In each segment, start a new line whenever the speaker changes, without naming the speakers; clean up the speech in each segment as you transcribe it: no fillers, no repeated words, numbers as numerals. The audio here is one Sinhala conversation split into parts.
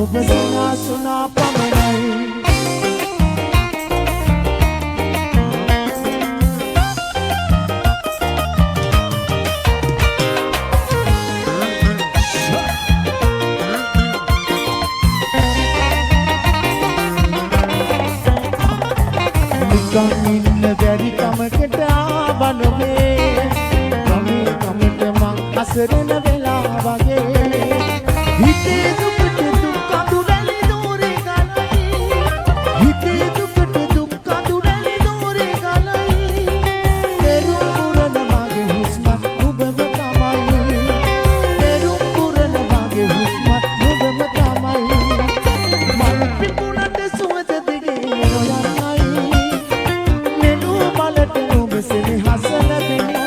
ඔබ සිනාසුනා පමණයි නිකන් ඉන්න බැරි කමකට ආවනොවේ කමේ කමට මං අසරණ වෙලා වගේ හිතේ දුකට දුක් අඳුරලි දෝරේ ගලයි හිතේ දුකට දුක් අඳුරලි දෝරේ ගලයි දෙරුම් පුරන මගේ හුස්මත් ඔබම තමයි දෙරුම් පුරන මගේ හුස්මත් ඔබම තමයි මල් පිපුණට සුවඳ දිගේ නොයන්නයි මෙනු බලට ඔබ සෙනෙහස ලැබෙනයි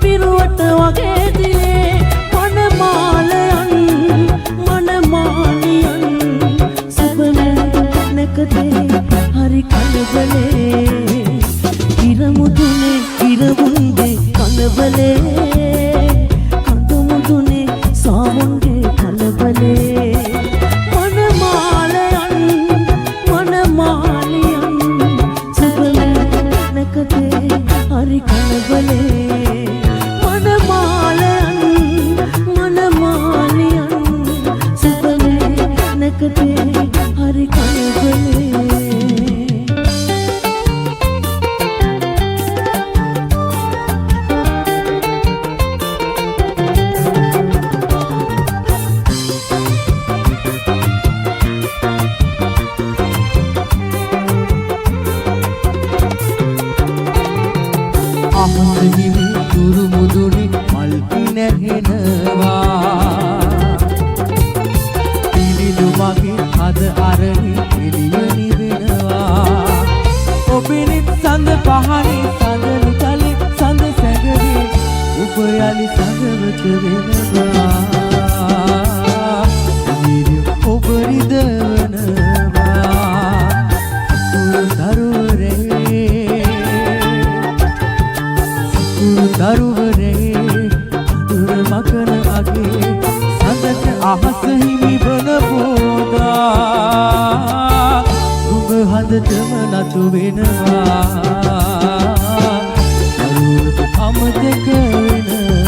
පිරුවට වගේ දිලේ මනමාලයන් මනමා
මාගේ අද අරණි එළිය නිවෙනවා ඔබෙනිත් සඳ පහනේ සඳලු තලේ සඳ සැඟවේ ඔබ යලි සඳවත වෙනවා ඔබ රිදවනවා දරුවරේ දුර මකන අගේ සඳට අහස හිමි වන පෝදා දුඹ හදටම නතු වෙනවා දරුවට අමතක වෙනවා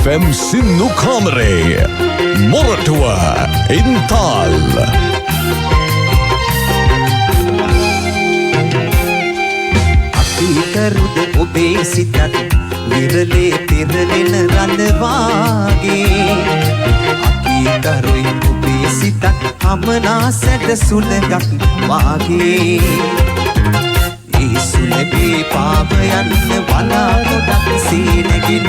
FM Sinnu Kamare Moratua Intal
අකීකරුද ඔබේ සිතත් විරලේ පෙරලෙන රඳවාගේ අකීකරුයි ඔබේ සිතත් අමනා සැඩ සුළඟක් වාගේ ඒ සුළඟේ පාව යන්න වලා රොදක් සීනගින්න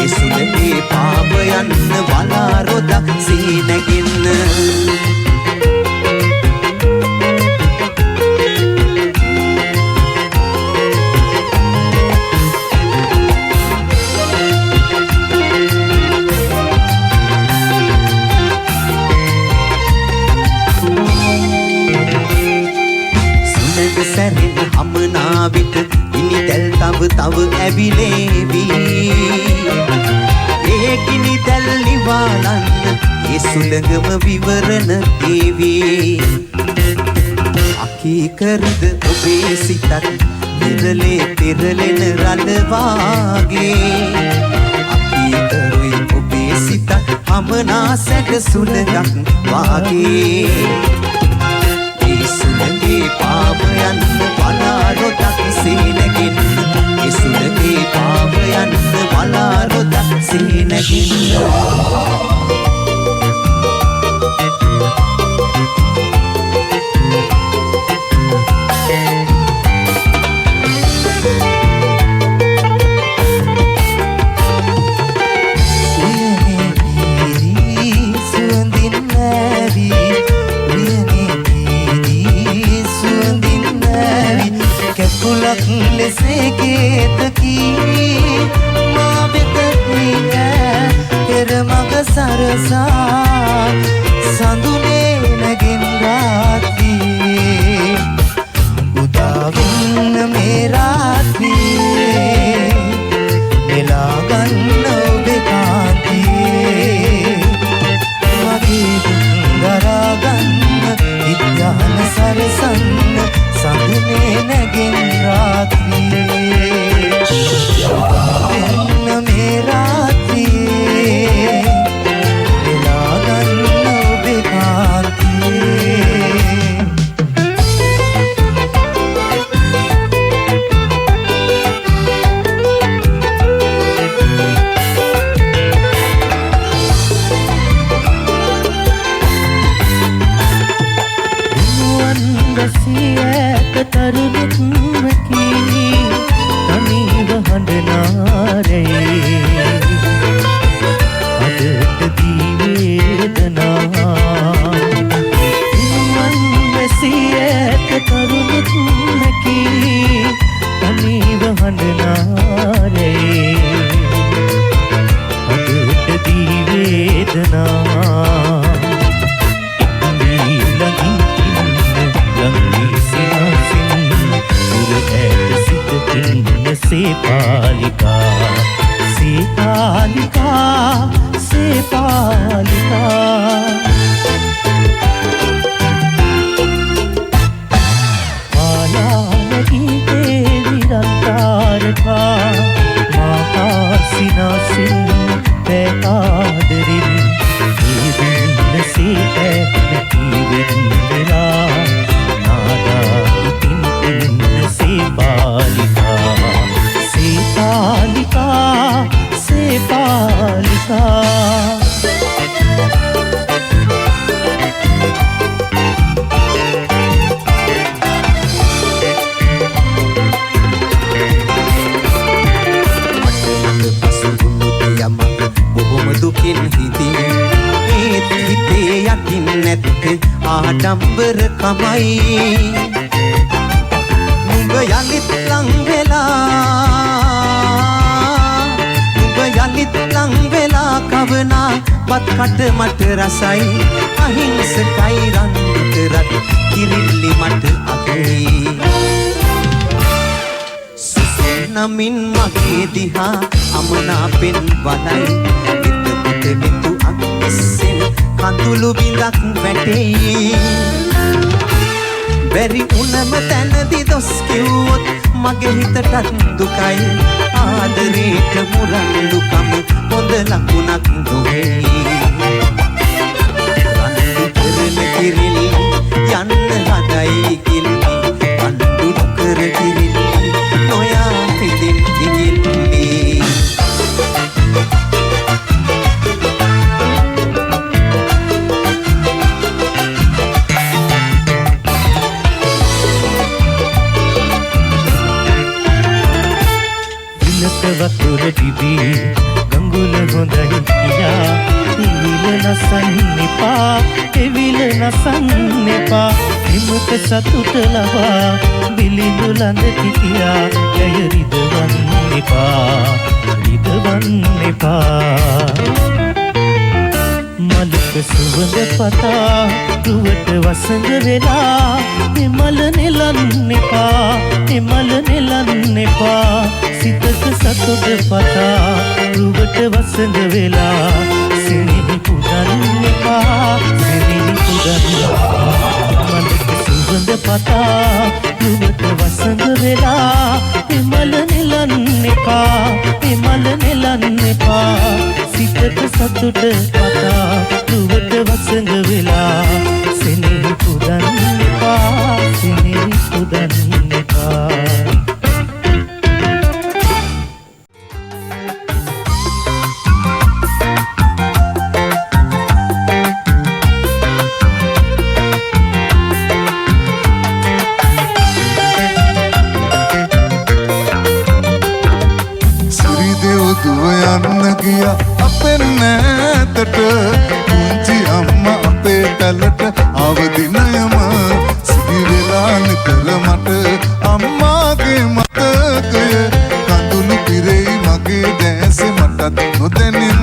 ඒ සුළඟේ පාව යන්න වලා රොදක් සීනගින්න සැරෙන හමනා විට ඉනි දැල් තව ඇවිලේවි ඒ කිනි දැල් නිවාලන්න ඒ සුළඟම විවරණ දේවි අකීකරුද ඔබේ සිතත් විරලේ පෙරලෙන රඳවාගේ අකීකරුයි ඔබේ සිතත් හමනා සැඩ සුළඟක් වාගේ සුළඟේ පාව යන්න වලා රොදක් සීනගින්න ඒ සුළඟේ පාව යන්න වලා රොදක් සීනගින්න කුලක් ලෙසේ ගේතකි මා වෙත පිට පෙර මග සරසා සඳුනේ නැගින් රාත්‍රියේ උදා වෙන්න මේ රාත්‍රියේ නෙලා ගන්න ඔබේ කාන්තියේ මගේ දරා ගන්න ඉත්‍යාන සරසන්න සඳුනේ නැගෙන් රාත්‍රියේ එන්න මේ රාත්‍රියේ වෙලා ගන්න ඔබේ කාන්තියේ තරුණෙක්
පාලිකා සේ පාලිකා මායාවී විරන්තරකා මාසිනාසින් පැකාදරින් ඉදින්නසේ නැතිවෙන්නලා නාදාතින් ඉන්නසේ පාලිකා සේ පාලිකා සේ පාලිකා
දුකින් හිතේ ඒත් හිතේ යකින් නැත්තේ ආඩම්බර කමයි නුඹ යලිත් ලං වෙලා කවනා බත් කට මට රසයි අහිංසකයි රණ්ඩු කරත් කිරිල්ලි මට අගයි නමින් මගේ දිහා අමනාපෙන් බලයි විතු අක්සෙන් කඳුළු බිඳක් වැටෙයි බැරි උනම තැනදි දොස් කිව්වොත් මගේ හිතටත් දුකයි ආදරේට මුරණ්ඩුකම හොඳ ලකුණක් නොවේ රණ්ඩු කරන කිරිලි යන්න හදයි කිල්ලි රණ්ඩු නොකර කිරිලි නොයා පිටින් ඉගිල්ලි
වතුර දිවි ගඟුල හොඳයි කියා එවිල නසන්න එපා එවිල නසන්න එපා හිමක සතුට ලබා බිලිඳු ළඟ කියා යය රිදවන්න එපා මලක සුවඳ පතා රුවට වසඟ වෙලා එමල නෙලන්න එපා සිතක සතුට පතා රුවට වසඟ වෙලා සිනෙහි පුදන්න එපා මලක සුවඳ පතා රුවට වසඟ වෙලා එමල නෙලන්න එපා සිතක සතුට පතා රුවට වසඟ වෙලා සිනෙහි පුදන්න එපා
ගියා අපේ නැතට පුංචි අම්මා අපේ පැලට අවදිනයම සිහි වෙලා නිතර මට අම්මාගේ මතකය කඳුළු පිරෙයි මගේ දැස මටත් නොදැනීම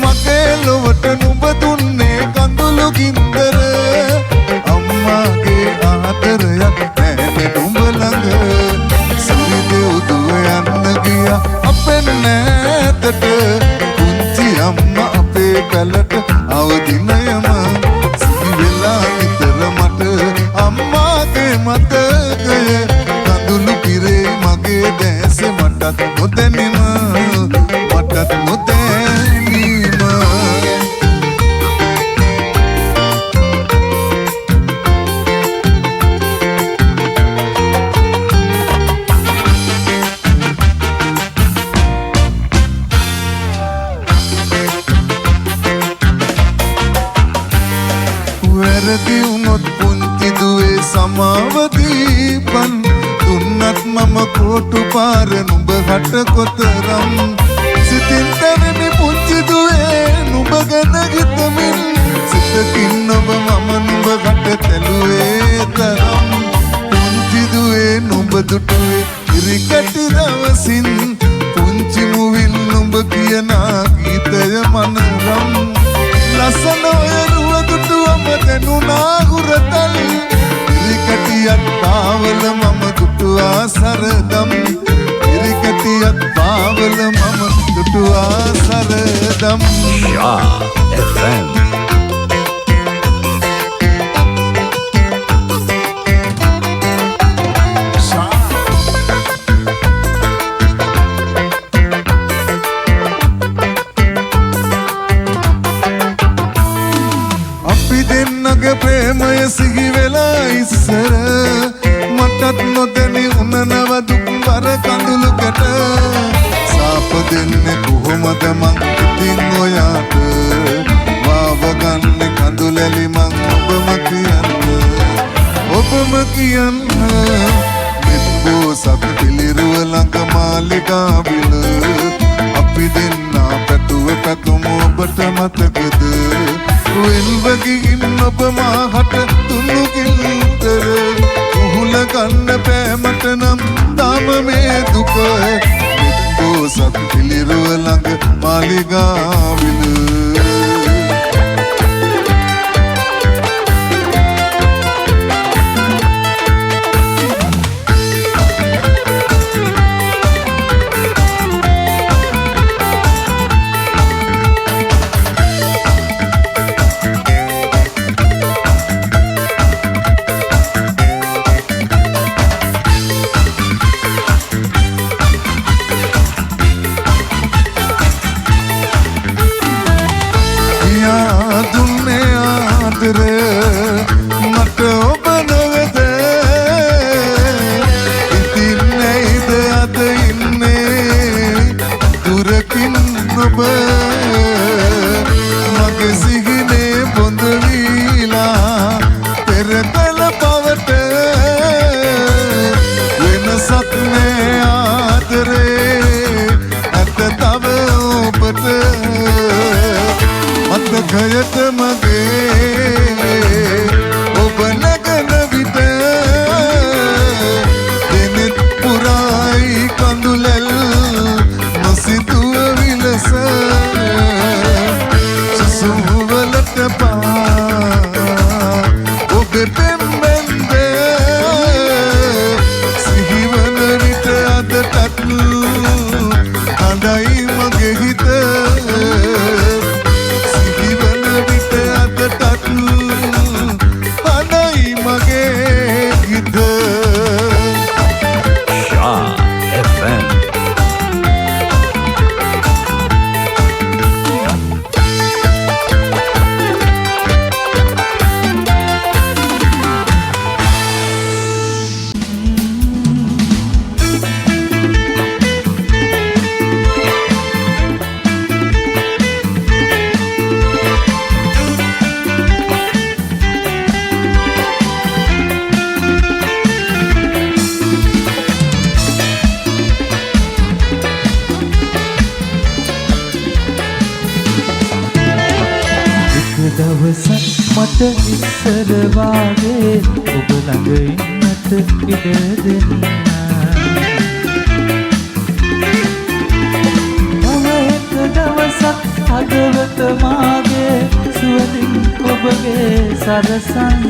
මගේ ලොවට නුඹ දුන්නේ කඳුළු ගින්දර අම්මාගේ ආදරයක් නෑනේ නුඹ ළඟ සිරිදෙව් දුව යන්න ගියා අපේ නැතට පුංචි අම්මා අපේ පැලට අවදිනයම සිහි වෙලා නිතර මට අම්මාගේ මතකය කඳුළු පිරේ මගේ දැස මටත් නොදැනීම වැරදි වුණොත් පුංචි දුවේ සමාව දීපන් දුන්නත් මම කොටු පාර නුඹ හට කොතරම් සිතින් දැවෙමි පුංචි දුවේ නුඹ ගැන හිතමින් සිතකින් ඔබ මම නුඹ කට තැළුවේ තරම් පුංචි දුවේ නුඹ දුටුවේ ඉරිකටි දවසින් පුංචි මුවින් නුඹ කියනා ගීතය මනරම් ලස්සන ඔය රුව දුටුවම දැනුණා හුරතල් ඉරිකටියක් පාවල මම දුටුවා සරදම් ඉරිකටියක් පාවල මම දුටුවා සරදම්
Sha FM.
අපි දෙන්නගේ ප්‍රේමය සිහි වෙලා ඉස්සර මටත් නොදැනි උනනව දුක් බර කඳුළුකට සාප දෙන්නේ කොහොමද මං ඉතින් ඔයාට වාව ගන්න කඳුලැලි මං ඔබම කියන්න මෙත්බෝ සත් පිළිරුව ළඟ මාලිගාවිල අපි දෙන්නා පැතුව පැතුම ඔබට මතකද වෙල්වගින් ඔබ මාහට තුන්නු කිල්තර උහුල ගන්න පෑමට නම් තාම මේ දුක මෙත්බෝ සත් පිළිරුව ළඟ මාලිගාවිල මට ඔබ නොවද ඉතින් නැයිද අද ඉන්නේ දුරකින් ඔබ මගේ සිහිනේ බොඳ වීලා පෙර කල පවට වෙනසක් නෑ ආදරේ ඇත තව ඔබට මතකයට මගේ ඔබ නැගන විට දෙනෙත් පුරායි කඳුලැල් නොසිතුව විලස සුසුවලට පා ඔබේ පෙම්බැන්ද සිහිවන විට අදටත් හඬයි මගේ හිත
Sha FM.
දවසක් මට ඉස්සර වාගේ ඔබ ළඟ ඉන්නට ඉඩ දෙන්න තව එක දවසක් හදවත මාගේ සුවඳින් ඔබගේ සරසන්න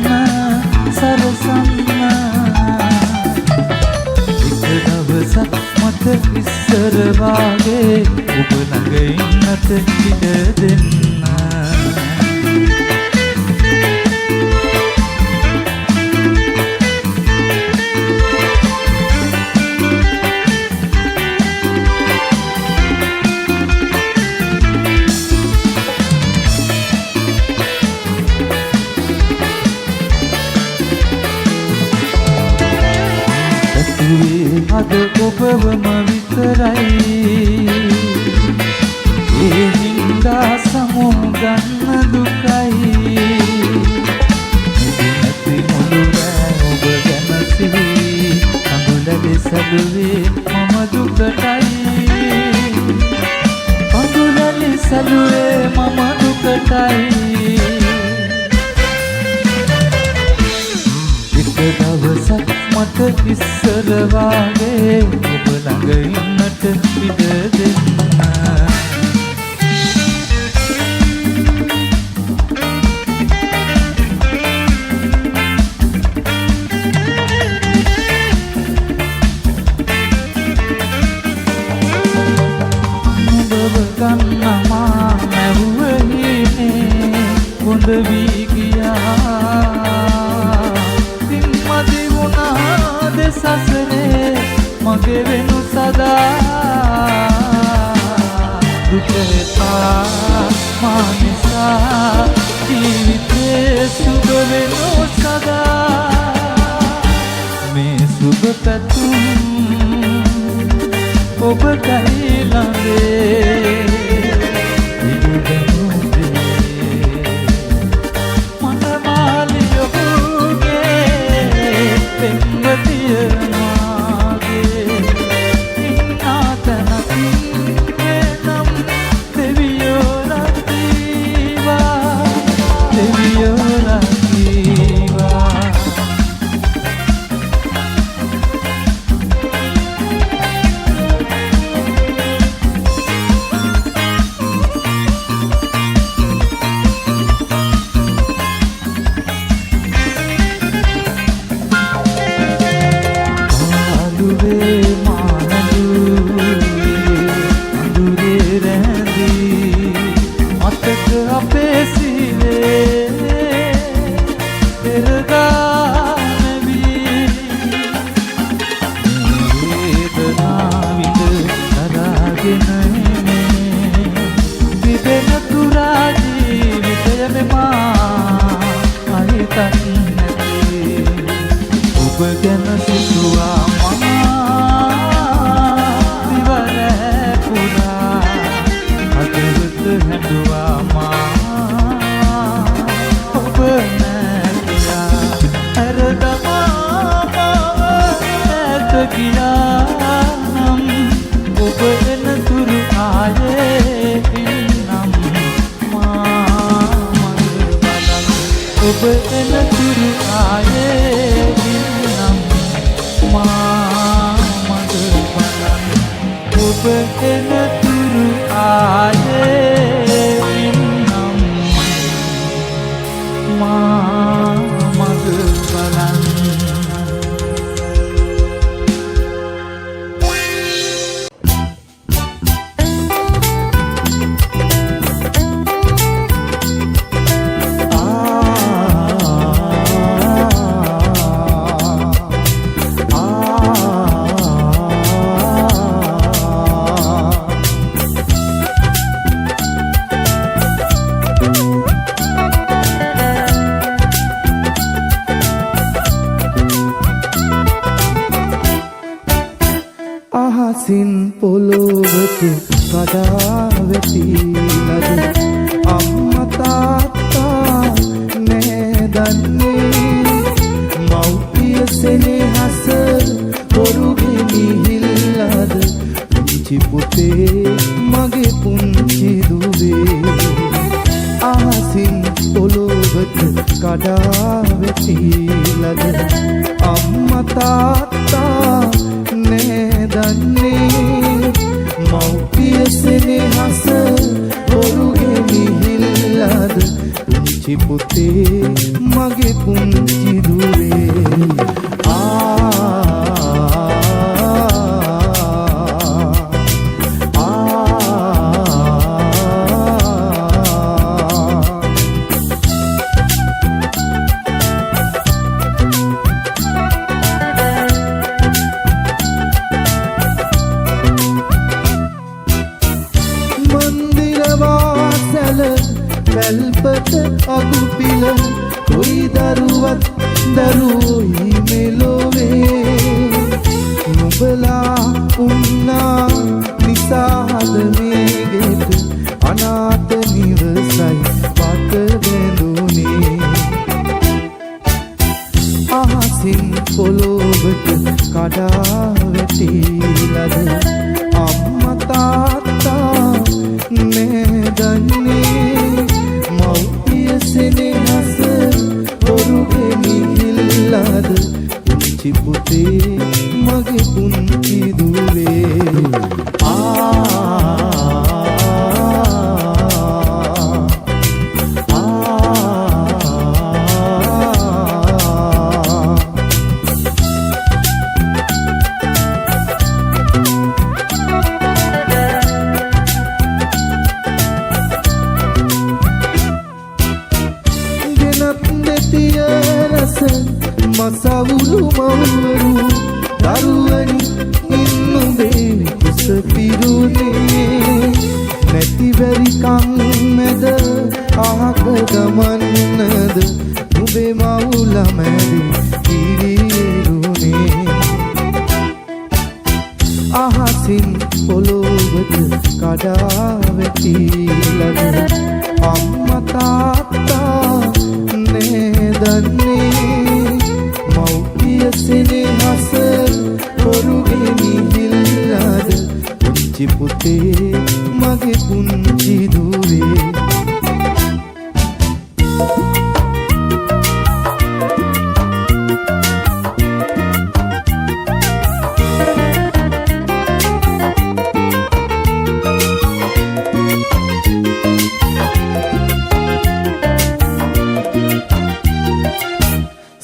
එක දවසක් මට ඉස්සර වාගේ ඔබ ළඟ ඉන්නට ඉඩ දෙන්න අද ඔබවම විතරයි ඒ හින්දා සමුගන්න දුකයි නැති මුළුරෑ ඔබ ගැන සිහි අඟුලේ සැදුවේ මම දුකටයි සැලුවේ මම දුකටයි එක දවසක් මට ඉස්සර වාගේ ඔබ ළඟ ඉන්නට ඉඩ දෙන්න ගන්නමා නැවුවහිනේ හොඳ වී ගියා තිම්මදි වුණාද සසනේ මගේ වෙනු සදා දුක එපා මා නිසා ජීවිතේ සුබ වෙනු සදා මේ සුබ පැතුම් ඔබටයි ළඟේ ඉදුදනුදේ මනමාලිය ඔබගේ පෙම්වතිය මාගේ ඉන්නා තැනකින් එනම් දෙවියෝ රැකීවා දෙවියෝ රැකීවා ඔබ ගැන සිතුවා මා දිවර පුරා හදවත හැඬුවා මා ඔබ නැතිලා හැරදමා මාව ඇත ගියා නම් ඔබ එනතුරු ආයේ ඉන්නම් මා මගේ බලන්න ඔබ එනතුරු ආයේ ඔබ එනතුරු ආයේ ඉන්නම් මා මග බලන්න
අහසින් පොළොවට කඩා වැටිලද අම්මා තාත්තා නෑ දන්නේ මව්පිය සෙනෙහස බොරු ගෙනිහිල්ලද පුංචි පුතේ මගේ පුංචි දුවේ අහසින් පොළොවට කඩා වැටිලද අම්මා තාත්තා නෑ දන්නේ මව්පිය සෙනෙහස බොරු ගෙනිහිල්ලද පුංචි පුතේ මගේ පුංචි දුවේ වැල්පත අගුපිල කොයි දරුවත් දරුවොයි මෙලොවේ නුඹලා උන්නා නිසාද මේ ගෙට අනාථ නිවසයි පත බැඳුනේ අහසින් පොළොවට කඩා වැටිලද අම්මා තාත්තා නෑ දන්නේ මෞපිය සෙනෙහස ඔරුගේ නිහිල්ලාද පුංචි පුතේ මගේ පුංචි දුවේ මසවුලු මවරු දරුවනි ඉන්නුඹේ කුස පිරුනේ නැතිවැරි කම් මැද අහක ගමන්නද නුඹේ මවුල මැදි පිරිරුනේ අහසින් පොළොවට කඩා වැටිලද අම්මා තාත්තා නේදන්නේ මෞපිය සෙනෙහස ඔරුගේ නිහිල්ලාද පුංචි පුතේ මගේ පුංචි දුවේ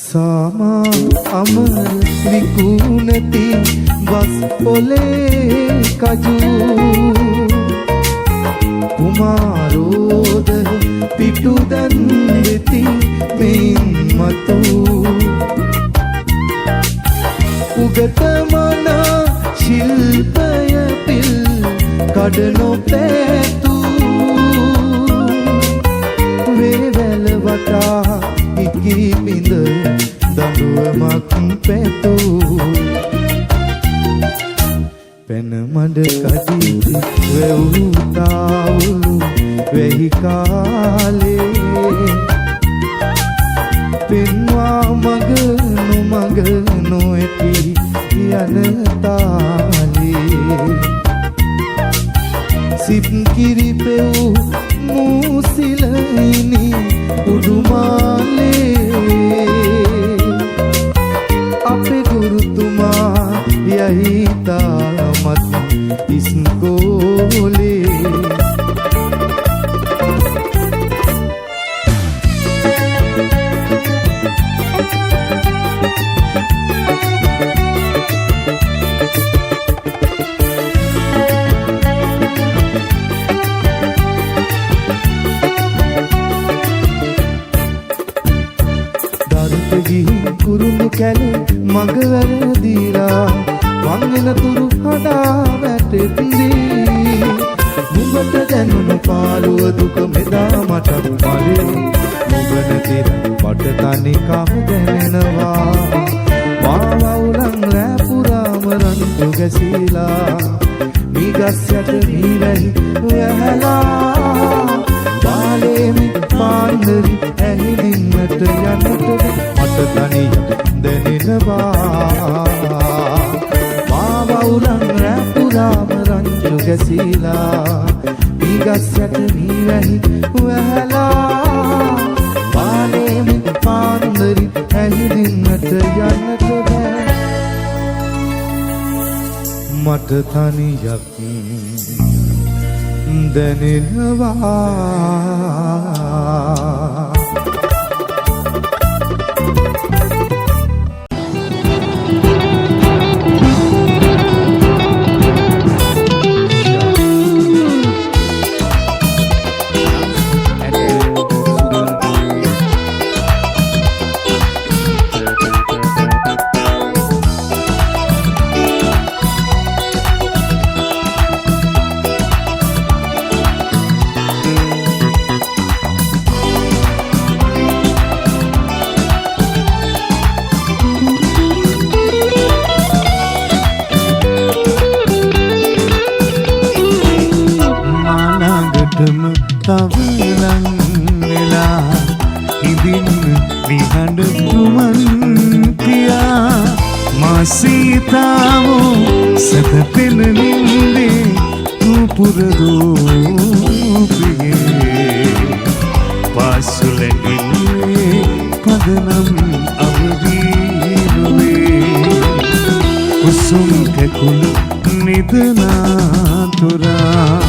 සාමා අමර විකුණති බස් පොලේ කජු කුමාරෝද පිටු දන් වෙති මෙයින් මතු උගත මන ශිල්පය පිල් කඩනො පැතු වේවැල වටා ඉකි පිඳ දඬුවමක් පැතු පැන මඩ කඩිති වැවුතාවුලු වෙහි කාලේ පෙන්වා මග නොමග නොඇති යන තාලේ සිප් කිරිපෙව් මූසිලයිනි උඩුමාලේ අපේ ගුරුතුමා යහි තාමත් ඉස්කෝලේ කුරුඳු කැලේ මග වැරදීලා වංගෙන තුරු හඩා වැටෙතිරේ නුඹට දැනුණු පාළුව දුක මෙදා මට මලේ නුඹ නැතිර මට තනි කම දැනෙනවා වාවුලන් රෑ පුරාම රන්තු ගැසීලා මීගස් යට මීවැහි වැහැලා බාලේමි පාන්දරි ඇහිදින්නට යන්නට මට තනියක් දැනෙනවා මාවුලන් රෑ පුරාම රංචු ගැසීලා මීගස් යට මීවැහි වැහැලා බාලේමි පාන්දරි ඇහිදින්නට යන්නට බෑ මට තනියක් දැනෙනවා තවලන් වෙලා ඉදින්න විහඬ තුමන් කියා මා සීතාවෝ සතපෙන නින්දේ නුපුරදෝ නිදනා තුරා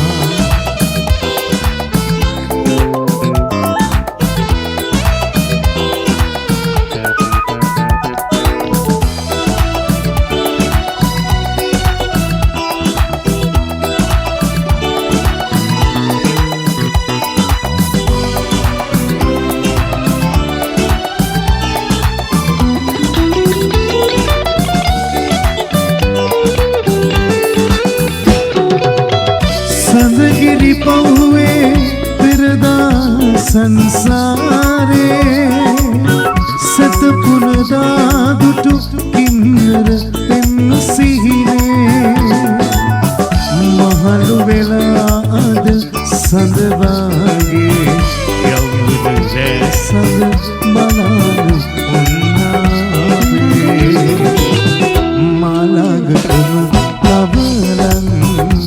සඳගිරි පහුවේ පෙරදා සංසාරේ සතපුරදා දුටු කින්නර පෙන් සිහිනේ මහලු වෙලා අද සඳවාගේ යවුද සඳ බලාන උන්නාවේ මාළඟටම ලබලන්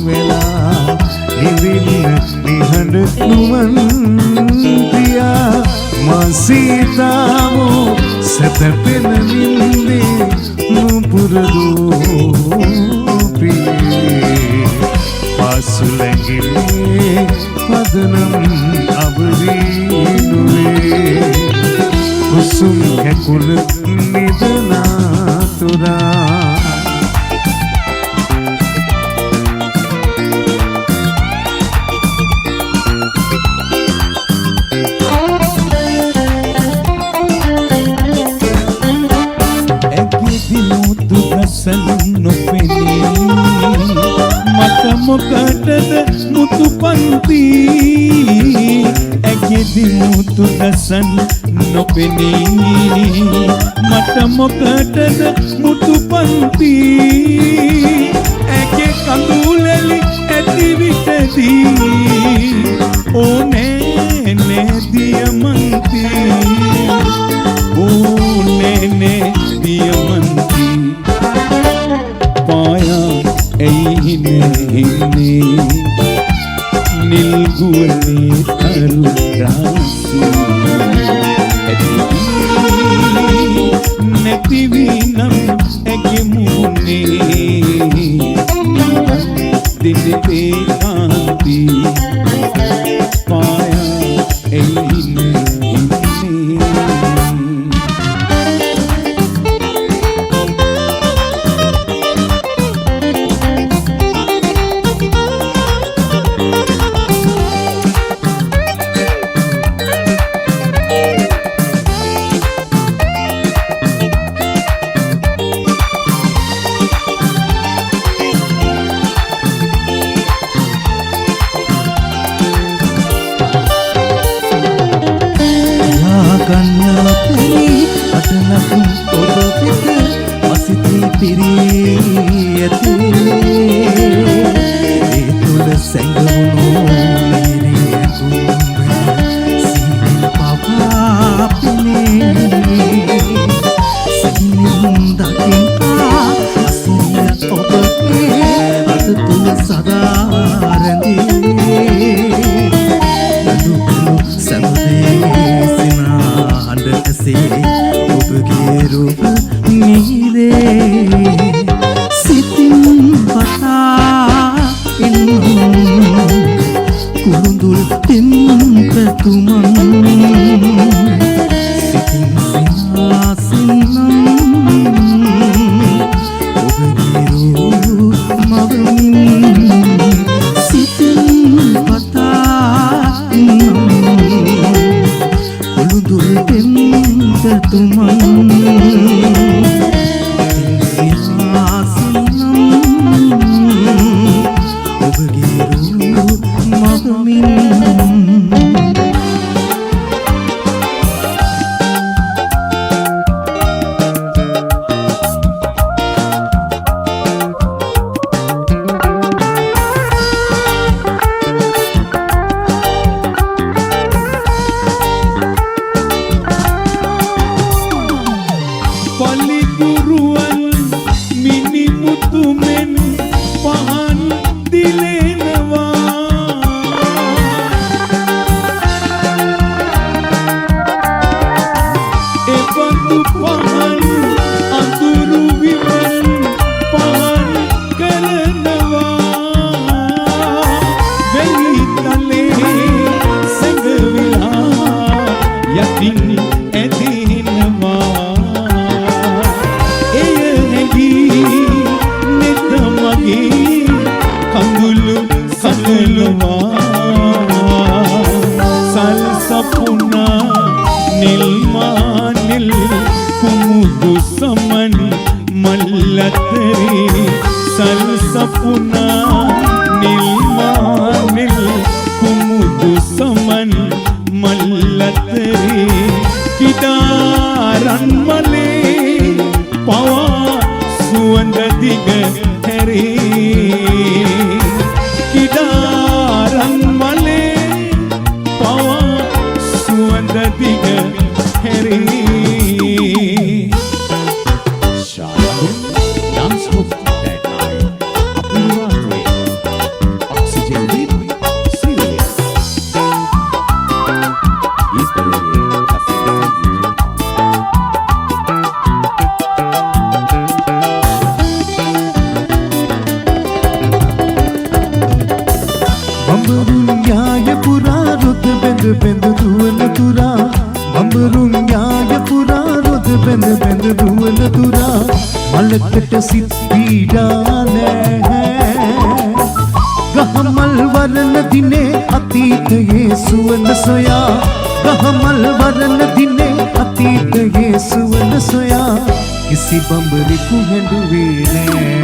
වෙලා ඉදින්න නිහඬ නුවන් පියා මාසීතාමෝ සැතපෙන නින්දේ නුපුරදෝ ප්‍රියේ පාසුලැඟිලේ පදනම් අවරීනුවේ කුසුම් කැකුල නිදනා තුරා
නොපෙනී මට මොකටද මුතු පන්ති ඇගෙදි මුතු දසන් නොපෙනී මට මොකටද මුතු පන්ති ඇගේ කඳුලෙලි ඇති විටදී ඕනේ නේ දියමන්ති ඕනේ නේ දියමන්ති හින්නේ නිල්ගුවනේ තරු රාසි නැතිවීනම් ඇගේ මුහුණේ දිනපේ කාන්ති පායා එයිනේ මතින් ඇදෙනවා එය නැගී නෙත මගේ කඳුළු සඳලවා සල් සපුනා නිල්මානිල් කුමුදු සමන් මල්ලතරේ සල් සපුනා නිල්මානිල් කුමුදු සමන් මල්ලතරේ කිදාරන් මලේ පවා සුවඳ දිග හැරේ කිදාරන් මලේ පවා සුවඳ දිග හැරේ Shalom dance group that night Apuratre Oxygen Deep Serious
බඹරුන් යාය පුරා රොද බැඳ බැඳ දුවන තුරා බඹරුන් යාය පුරා රොද බැඳ බැඳ දුවන තුරා මලකට සිත් පීඩා නැහැ ගහමල් වරණ දිනේ අතීතයේ සුවඳ සොයා ගහමල් වරණ දිනේ අතීතයේ සුවඳ සොයා කිසි බඹරෙකු හැඬුවේ නෑ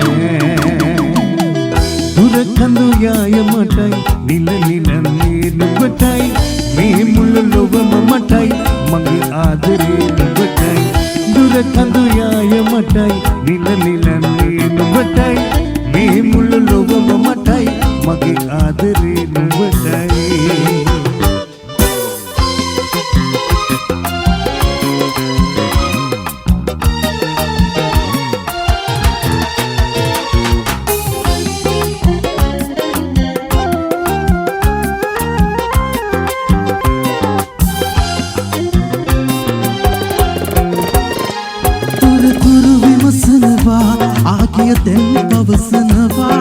දුර කඳු යාය මටයි නිල නිල මේ නුඹටයි මේ මුළු ලොවම මටයි මගේ ආදරේ නුඹටයි දුර කඳු යාය මටයි නිල නිල මේ නුඹටයි මේ මුළු ලොවම මටයි මගේ ආදරේ නුඹටයි
ආගිය දැන් පවසනවා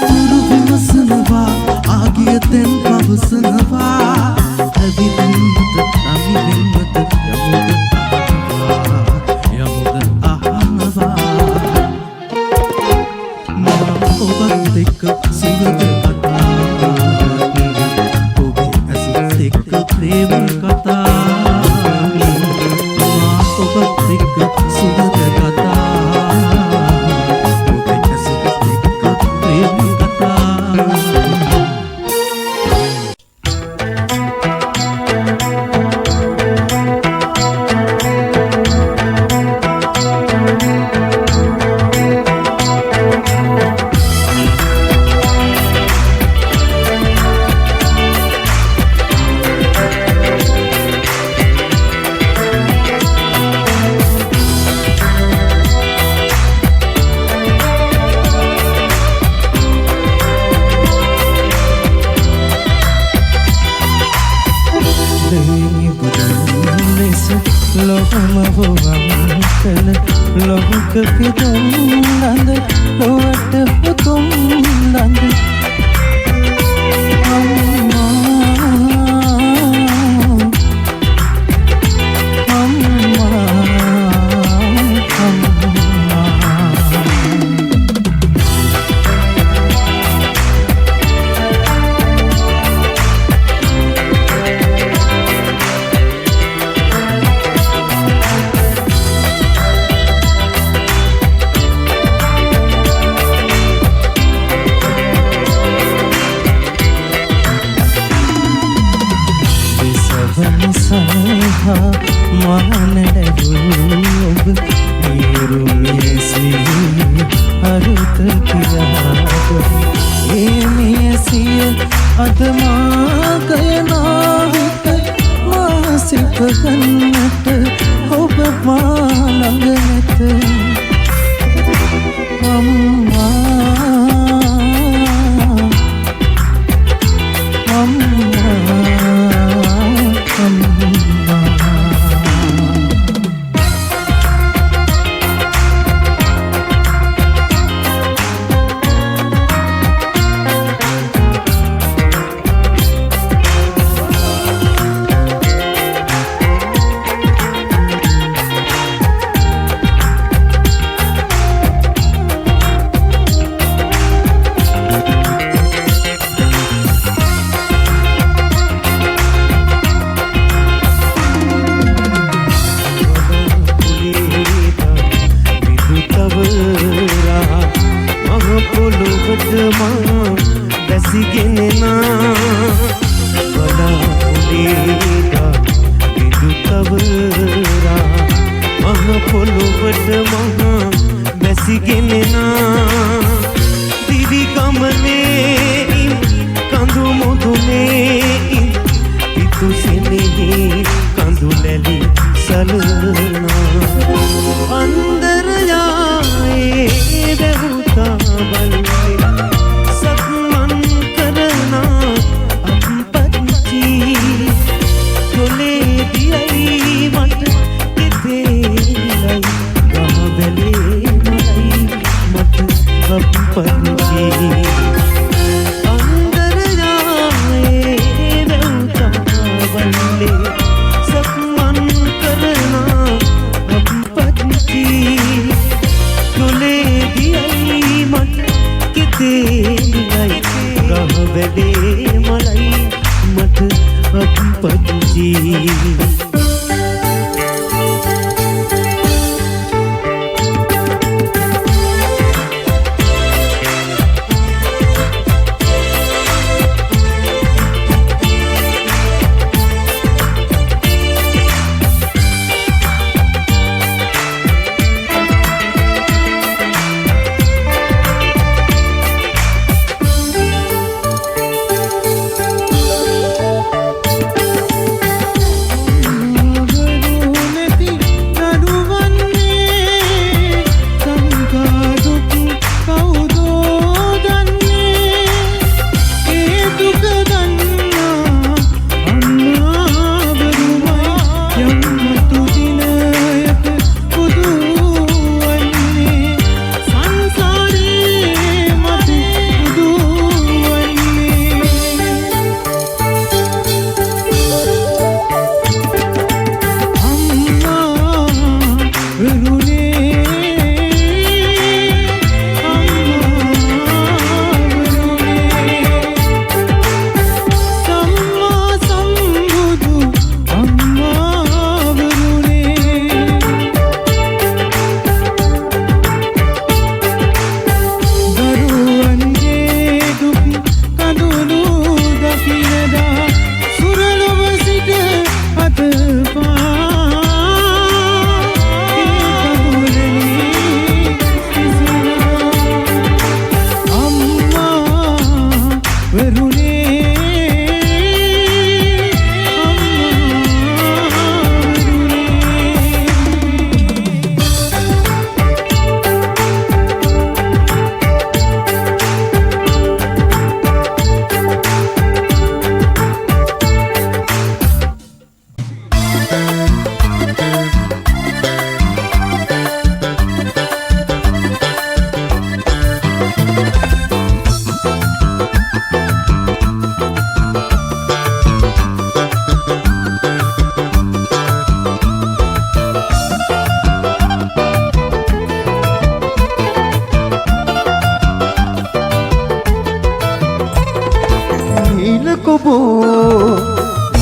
තුරු විමසනවා ආගිය දැන් පවසනවා අවිදෙන්නට අවිදෙන්නට යමුද අහනවා මා ඔබත් එක්ක සිවද කතා ඔබේ ඇසත් එක්ක ප්‍රේම කතා මා ඔබත් එක්ක සිවද කතා ඔබේ ඇසත් එක්ක ප්‍රේම කතා ලොහක පිදුම් නන්ද ලොවට පුතුම් නන්ද
නා වඩාකුලේදා ඉදු තවරා මහ පොළොවට මහා බැසිගෙන නා දිවි ගමනේ කඳු මුදුනේ පිතු සෙනෙහි කඳු ලැලි සලනා අන්දර යායේ දෙවුතා බල්ලේ සක්මන් කරනා අපපච්චි කොලේ දියයි මට කිතේලයි ගහවැලේ මලයි මට අපපච්චි අන්දර යායේ දෙවුතා බල්ලේ සක්මන් කරනා අපපච්චි කොලේ දියයි මට කිතේලයි ගහවැලේ මලයි මට අපපච්චි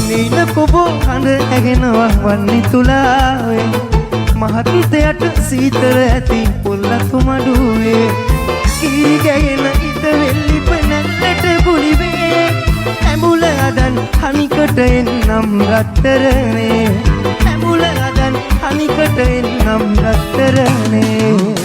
නීල කොබෝ කඳ ඇගෙනවා වන්නේ තුලාවේ මහත්තයට සීතල ඇති පොල්ලතු මඩුවේ කීරි ගැගෙන ඉත වෙල්ලි පනැල්ලට පුලිවේ ඇඹුල අදන් හනිකට එන්නම් රත්තරනේ ඇඹුල අදන් හනිකට එන්නම් රත්තරනේ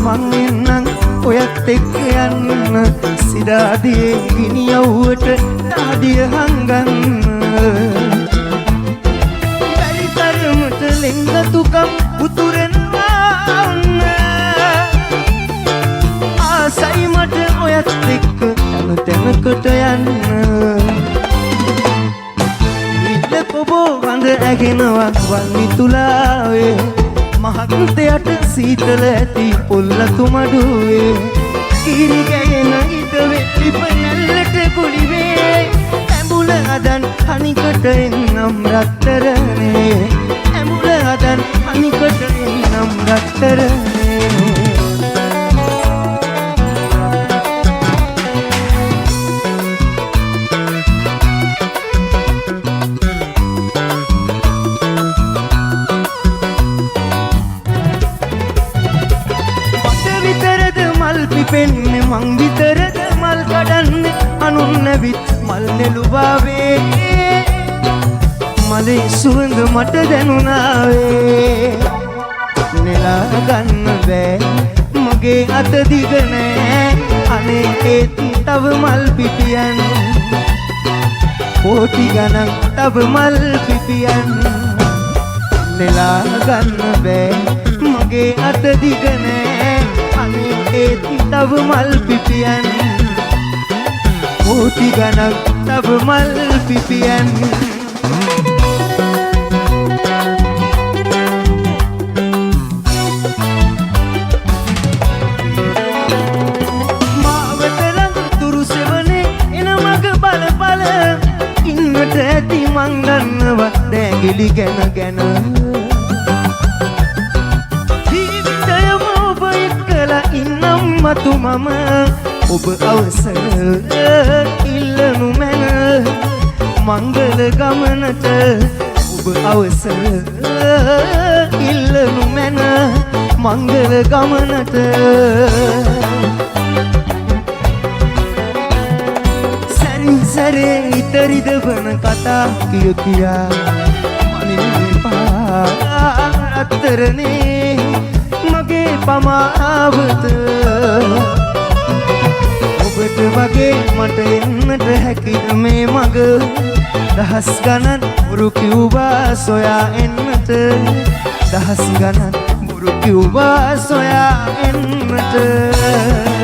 මං එන්නම් ඔයත් එක්ක යන්න සිරාදියේ ගිනියව්වට දාදිය හංගන්න බැරි තරමට ලෙන්ගතුකම් උතුරෙන්වාන්න ආසයි මට ඔයත් එක්ක යන තැනකට යන්න ඉල්ල කොබෝ වඳ ඇගෙනවා වන්නි තුලාවේ මහත්තයට සීතල ඇති පොල්ලතු මඩුවේ කිරි ගැගෙන ඉත වෙච්චි පනැල්ලට කුලිවේ ඇඹුල ඇඹුල අදන් අනිකට එන්නම් රත්තරනේ ඇඹුල අදන් අනිකට එන්නම් රත්තරනේ පිපෙන්නේ මං විතරද මල් කඩන්නේ අනුන් නැවිත් මල් නෙළුවාවේ මලේ සුවඳ මට දැනුණාවේ නෙලා ගන්න බෑ මගේ අත දිග නෑ අනේ ඒත් තව මල් පිපියන් කෝටි ගණන් තව මල් පිපියන් නෙලා ගන්න බෑ මගේ අත දිග නෑ අනේ ඒත් තව මල් පිපියන් කෝටි ගණන් තව මල් පිපියන් මාවත ළඟ තුරු සෙවනේ එන මග බල බල ඉන්නට ඇති මං දන්නවා දැඟිලි ගැන ගැන ඉන්නම් මතු මම ඔබ අවසර ඉල්ලනු මැන මංගල ගමනට ඔබ අවසර ඉල්ලනු මැන මංගල ගමනට සැරින් සැරේ ඉතරිද වන කතා කිය කියා මනින්න එපා රත්තරනේ මගේ පමාවත ඔබට වගේ මට එන්නට හැකිද මේ මග දහස් ගණන් බොරු කිව්වා සොයා එන්නට දහස් ගණන් බොරු කිව්වා සොයා එන්නට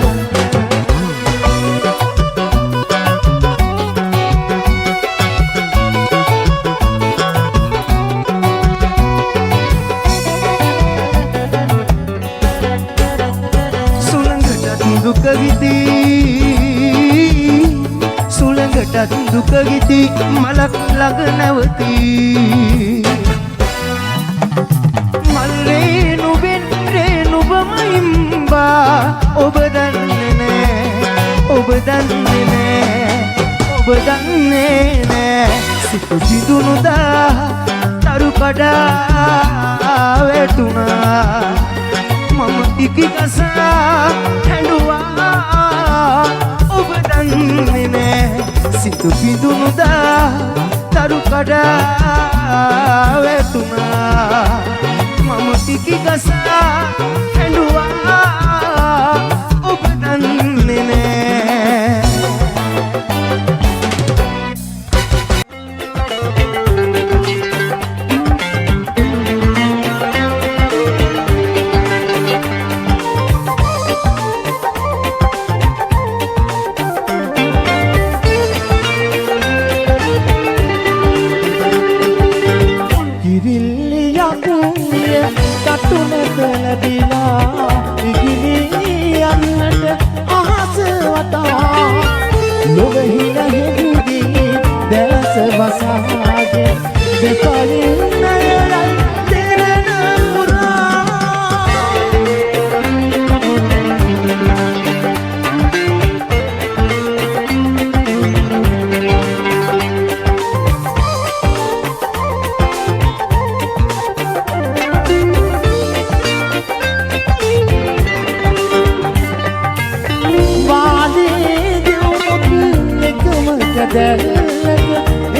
සුළඟටත් දුක ගිති මලක් ළඟ නැවතී මල් රේණු වෙන් රේණු බමයිම්බා ඔබ දන්නේ නෑ ඔබ දන්නේ නෑ ඔබ දන්නේ නෑ සිත සිදුනුදා තරු කඩා වැටුණා මම ඉකි කසා හැඬුවා ඔබ දන්නේ නෑ සිත පිදුනුදා තරු කඩා වැටුණා මම ඉකි කසා හැඬුවා ඔබ දන්නේ නෑ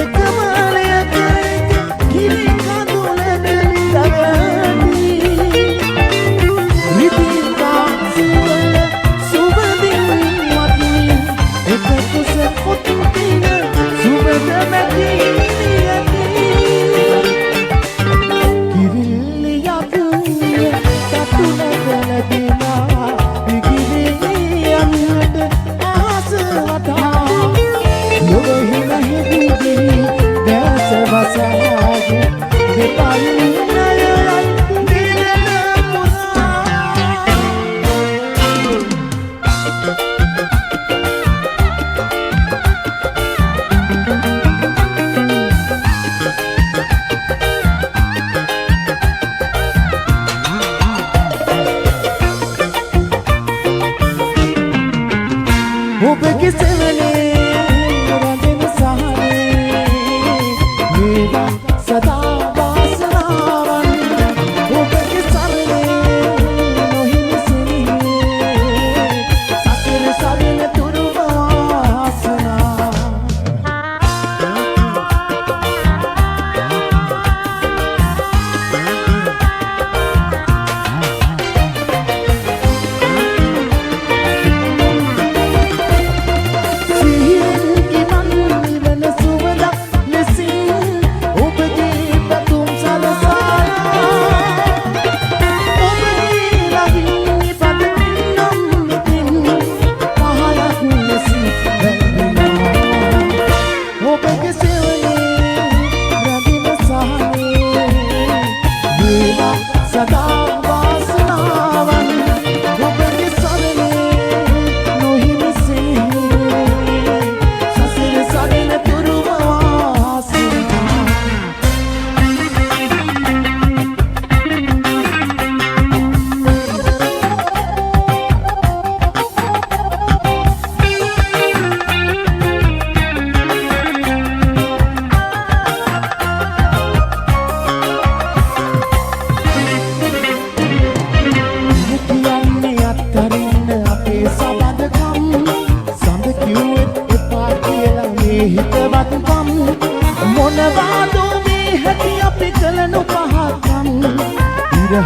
Ekmalaya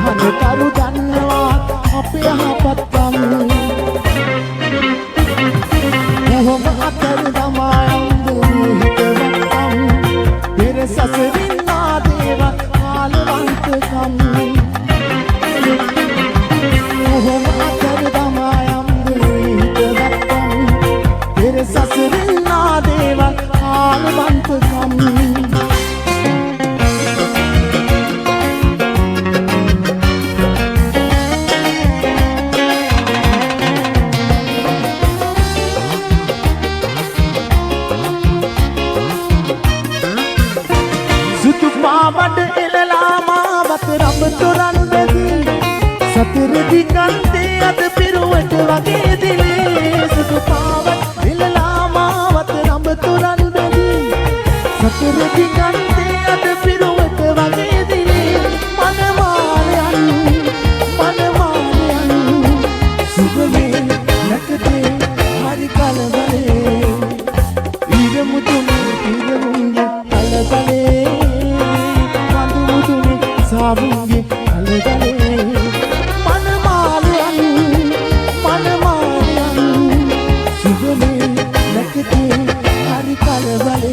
හදකරු දන්නවා අපේ යහපත්කම් කොහොම අතර දමා හිතවත්කම් පෙර සසරින් ආදේවත් කාලවන්තකම් කොහොම අතර දමා හිතවත්කම් පෙර සසරින් ආදේවත් කාලවන්තකම් වඩ එලලා මාවත රඹ තොරන් බැදී සතර දිගන්තේ අද පිරුවට වගේ දිලේ සුදු පාවත් එලලා මාවත රඹ තොරන් බැදී සතර දිගන්තේ අද පිරුවට වගේ දිලේ මනමාලයන් සුබමේ නැකතේ හරි කලබලේ ඉරමුතුනේ ඉරමුන්ගේ කලබලේ साबुंगे अलगले मनमालयन सुबह में लगते हरी कलबले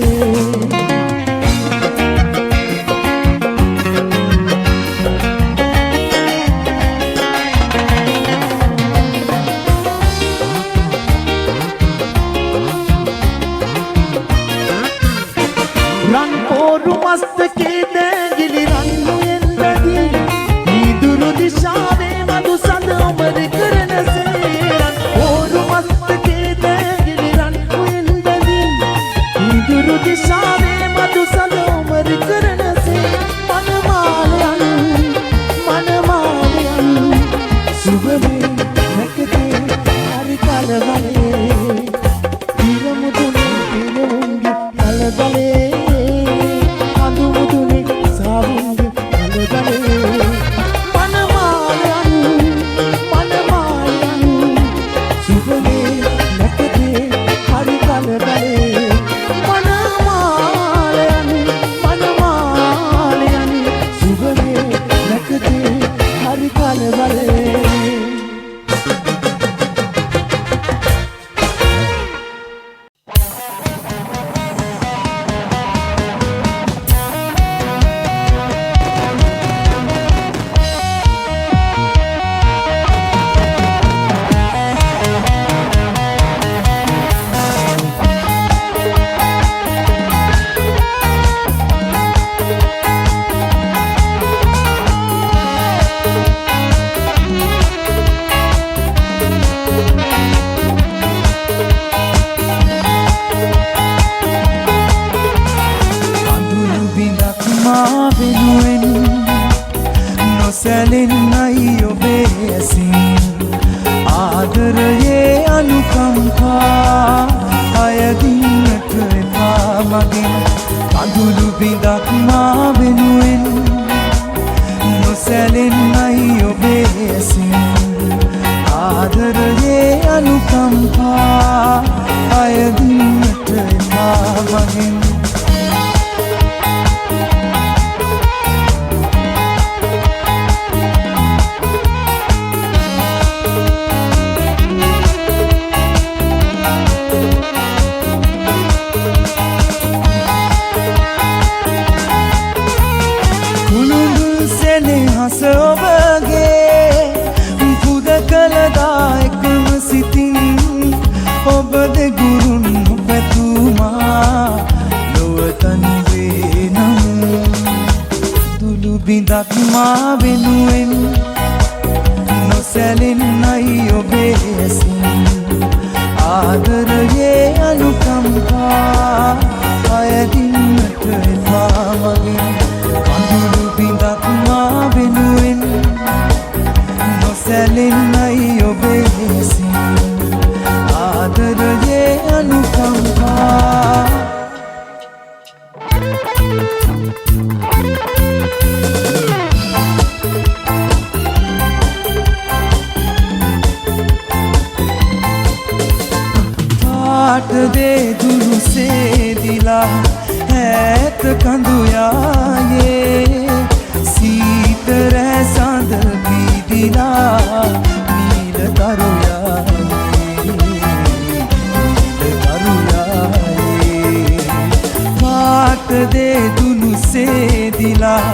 रन पोरु मस्त के देगिली रन्नु दिशावे मधु सद उमर करन से ओरु मस्त के देगिली रन कुंदली गुरु दिशावे मधु सद उमर करन से मनमालयन सुबह में लगते हरी कलबले इरमुदुने इरमुंगे कलबले अंदुमुदुने साबुंगे कलबले
दे दुरु से दिला है तो कंदुया
දිලා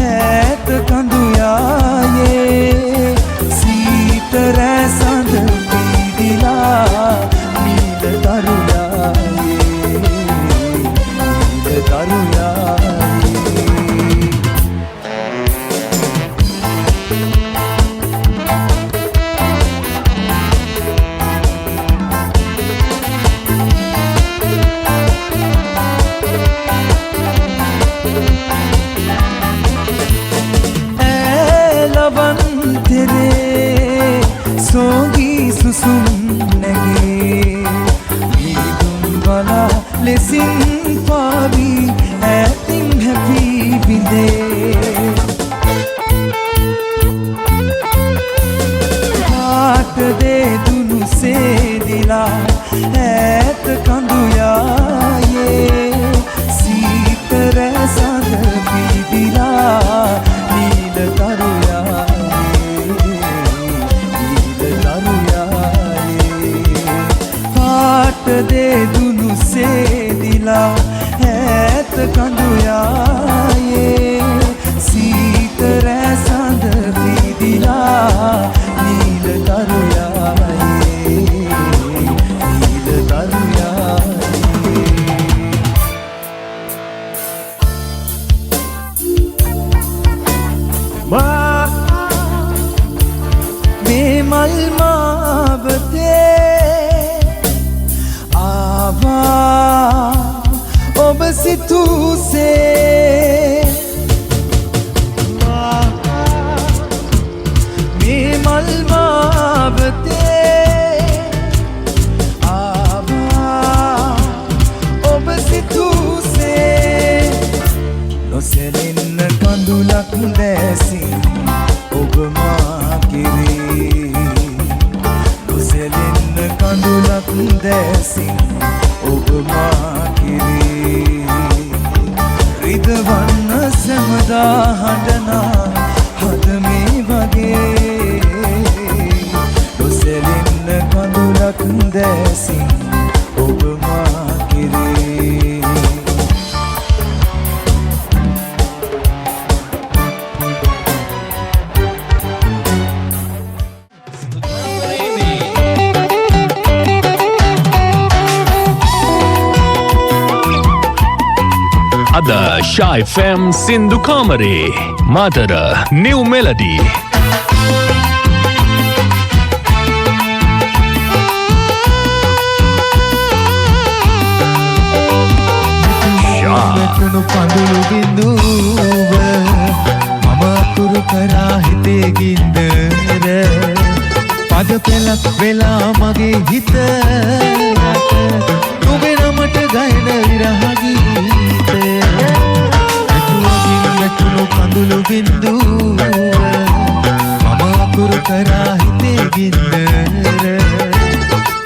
ඈත කඳු යායේ සීත රැ සඳ පීදිලා නීල තරු යායේ නීල තරු යායේ සෝගී සුසුම් නැගේ වීදුම් බලා ලෙසින් පාවී ඈතින් හැපී බිඳේ පාට දෙදුණු සේදිලා ඈත කඳු යායේ සීත රැ සඳ පීදිලා නීල තරු දෙදුණු සේදිලා ඈත කඳු යායේ සීත රැ සඳ පීදිලා නීල තරු යායේ නීල තරු යායේ මේ මල් මාවතේ ඔබ සිතුසේ මේ මල් මාවතේ ආවා ඔබ සිතුසේ නොසැලෙන්න කඳුලක් දැසින් ඔබ මා කෙරේ නොසැලෙන්න කඳුලක් දැසින් ඔබ මා කෙරේ රිදවන්න සැමදා හඬනා හද මේ වගේ නොසැලෙන්න කඳුලක් දැසින් ඔබ මා කෙරේ
අද Sha FM සින්දු කාමරේ මාතර New Melody
මෙතුණු පඳුළු බිඳුව මම අකුරු කරා හිතේ ගින්දර පද පෙළක් වෙලා මගේ හිත නුඹේ නමට ගයන විරහ ගීත මෙතුණු පඳුළු බිඳුව මම අකුරු කරා හිතේ ගින්දර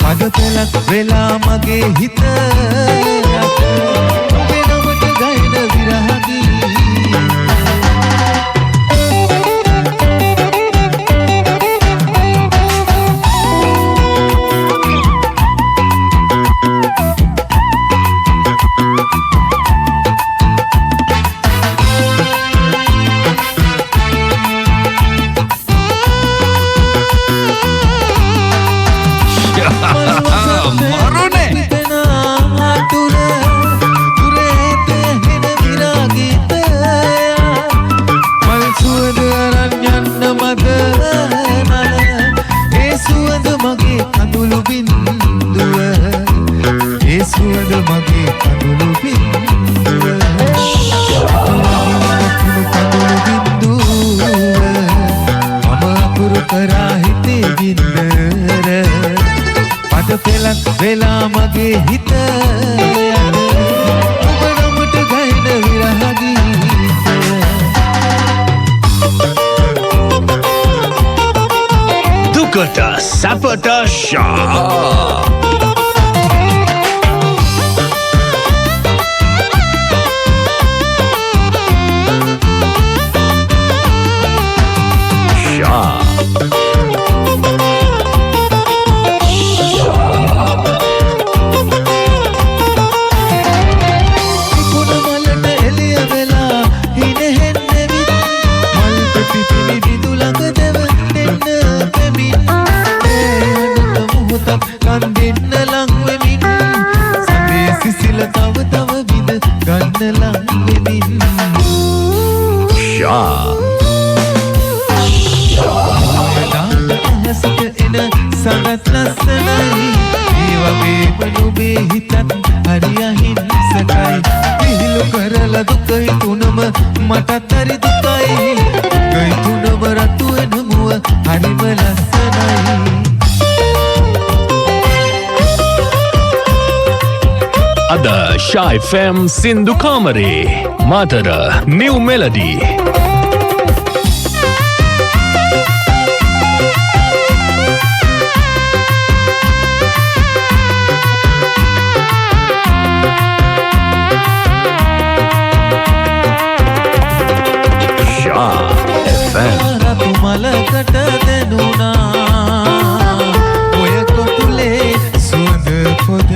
පද පෙළක් වෙලා මගේ හිත වෙලා මගේ හිත ඔබ නමට ගයන විරහ ගීත
දුකට සැපට Sha
එලිය වෙලා හිනේ
Shah.
අහසට එන සගත් ලස්සනයි ඒ වගේම නුඹේ හිතත් හරි අහිංසකයි විහිළු කරලා දුක හිතුනම මටත් හරි දුකයි දුක හිතුනම රතු වෙන මුව හරිම ලස්සනයි
Ada Shah FM Sindhu Kamare Madara New Melody. Shah FM.
මලකට දෙනුනා ඔය කොටුලේ සුවඳ පොද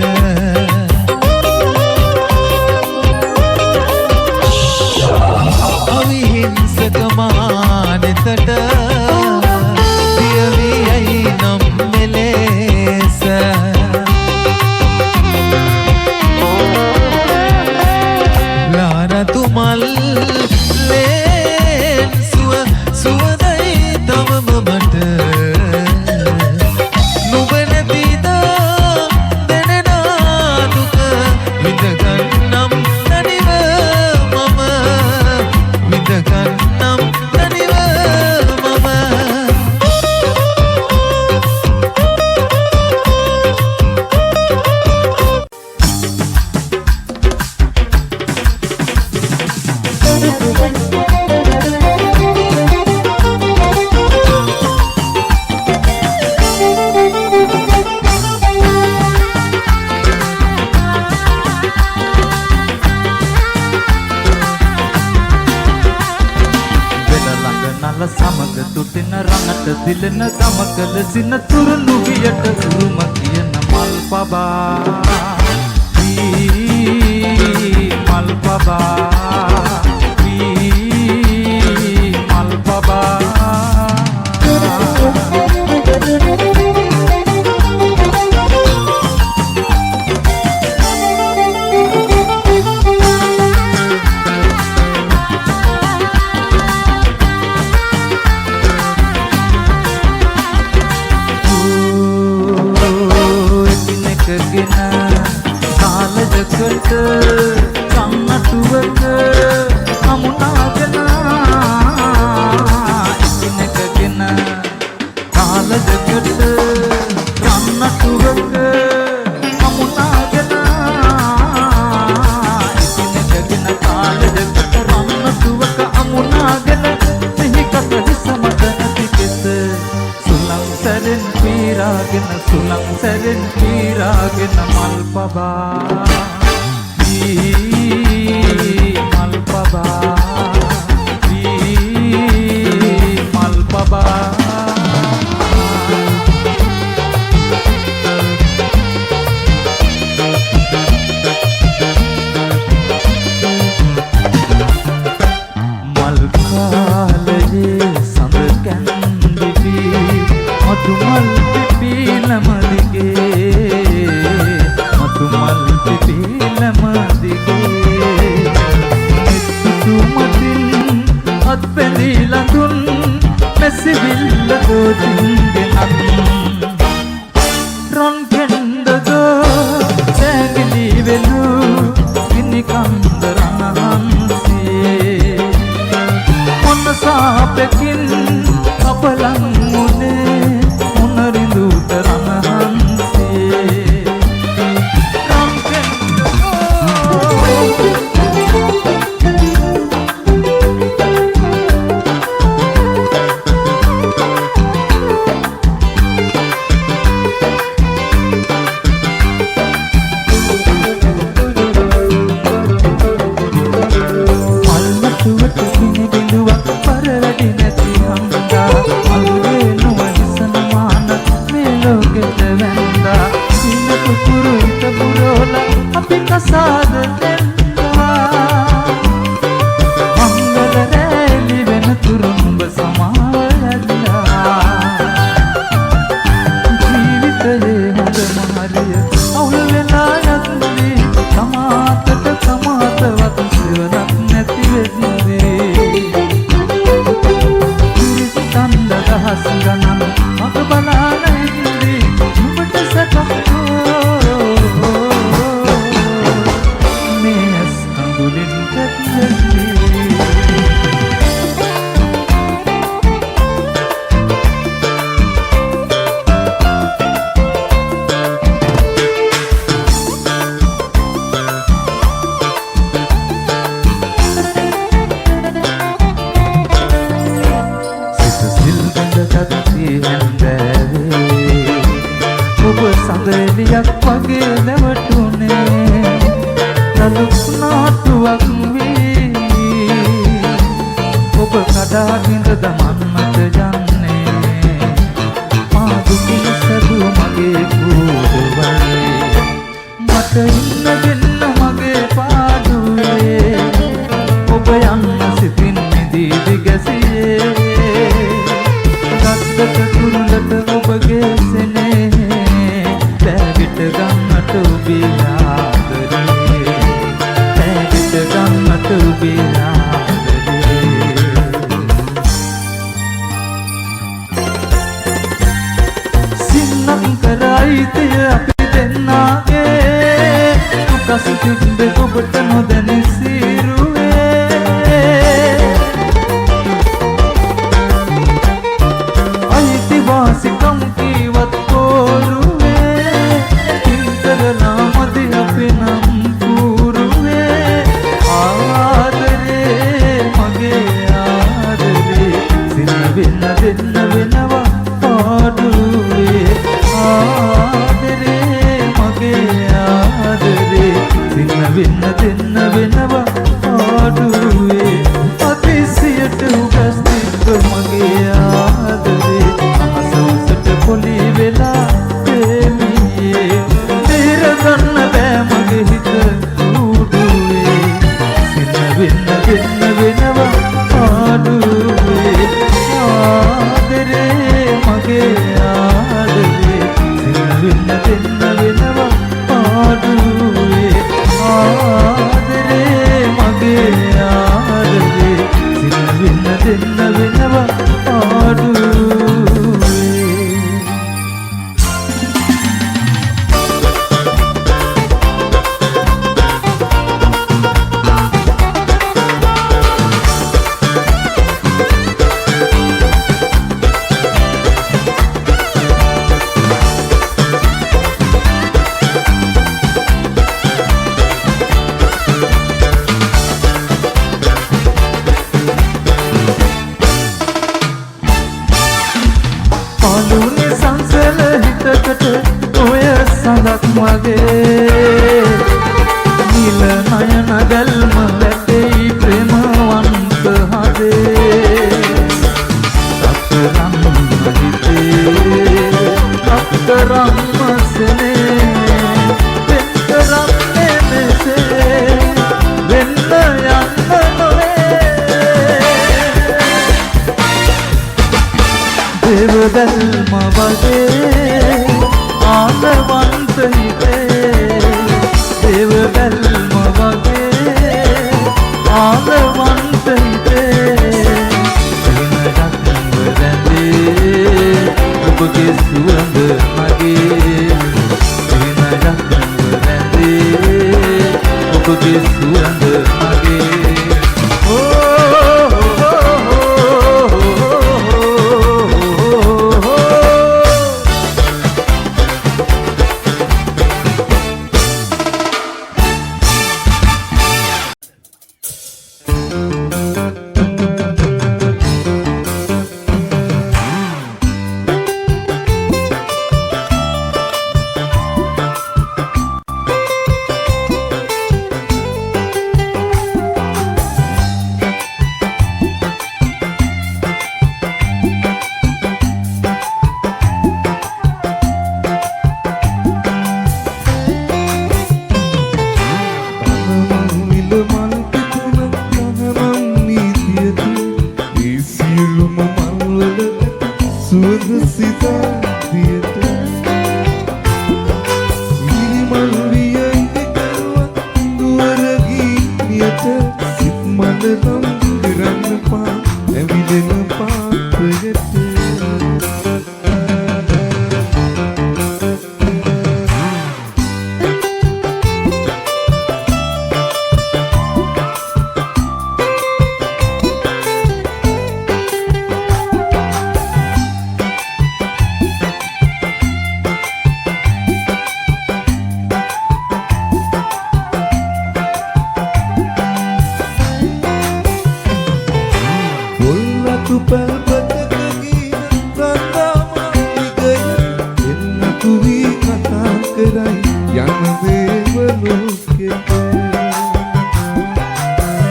අවිහිංසක මානෙතට පියවියයි නම් මෙලෙස ලාරතු මල් ලේන් සුවදයි තවම මට නුඹ නැතිද දැනෙනා දුක විඳගන්නම් තනිව මම විඳගන්නම් තනිව මම
නල සමග තුටින රඟට දිලෙන ගමකල සින තුරුණු වියට උරුම කියන මල් පබා මල් පබා මල් පබා කාලජකට කන්නටුවක අමුණාගෙන ඉන්නකගෙන කාලජකට කන්නටුවක අමුණාගෙන ඉන්නකගෙන කාලජකට රන්නටුවක අමුණාගෙන මෙහි කත හිසමත නැති කෙත සුලං සැරෙන් පීරාගෙන සුලං සැරෙන් පීරාගෙන මල් පබා මල් පබා මල් පබා මල් කාලයේ සඳ කැන්දිවි මතු මල් පිපිලම දිගේ මතු මල් පිපිලම දිගේ එතුමතින් අත් පෙඳිලා දුන් මෙසිවිල්ල දෝතින්ගෙනත් රොන් කෙන්දගෝ සැගලි වෙලු ගිනි කන්ද රණහන්සියේ මොන සාපකින් අපලන් මුනේ මුනරිඳුත රණහන්සියේ රොන් කෙන්දගෝ ඔබ කඩාගෙන දමන්නට යන්නේ මා දුකින් සැදූ මගේ කූඩුවයි මට ඉන්න දෙන්න මගේ පාඩුවේ ඔබ යන්න සිතින් නිදී දිගැසියේ ගත්තට කුරුලට ඔබගේ සෙනෙහේ තැගිට ගන්නට ඔබේ ආදරේ තැගිට ගන්නට ඔබේ ආදරේ සින්නම් කරයිතය අපි දෙන්නාගේ දුකස් තිබ්බේ ඔබට නොදැනී සිරුවේ අයිතිවාසිකම් කීවත් කෝරුවේ තින්තරලා මදි අපි නම් කූරුවේ ආදරේ මගේ ආදරේ සින්න වෙන්න දෙන්න වෙනවා පාඩුවේ ආදරේ මගේ ආදරේ සින්න වෙන්න දෙන්න වෙනවා පාඩුවේ අතිසියට උගස් තිබ්බ මගේ ආදරේ අහසට පොලි වෙලා දෙමියේ තීර ගන්න බෑ මගේ හිත කුඩුවේ සින්න වෙන්න දෙන්න වෙනවා පාඩුවේ ආදරේ මගේ ආදරේ සින්න වෙන්න දෙන්න වෙනවා පාඩුවේ ආදරේ මගේ ආදරේ සින්න වෙන්න දෙන්න වෙනවා පාඩුවේ පාලුනේ සංසල හිතකට ඔය සඳක් මගේ නිල නයන ගල්ම වැටෙයි ප්‍රේමවන්ත හදේ රත්තරන් හිතේ රත්තරන් මසනේ පෙත්තරන්නේ මෙසේ වෙන්න යන්න දේවදල්ම වගේ ආලවන්ත හිතේ දේවදල්ම වගේ ආලවන්ත හිතේ සිනඩක් වැඳේ ඔබගේ සුවඳ මගේ සිනඩක් වැඳේ ඔබගේ සුවඳ මගේ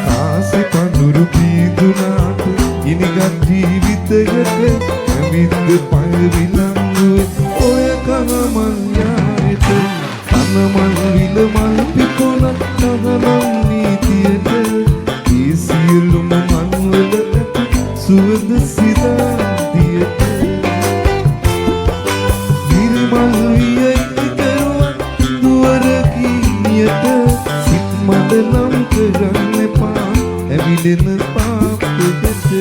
කාසි පඳුරු පීදුනාට පය විලංගුවේ ඔය කන මල් යායට කන මල් විල මල් පිපොලක් නගනම් නීතියට ඒ සියලුම මල් වල සුවඳ සිතාදියට නිර්මල් විය ඉතරුවන් දුවර කීයට සිත් මඩලම් කරන්න එපා ඇවිලෙන පාපෙකට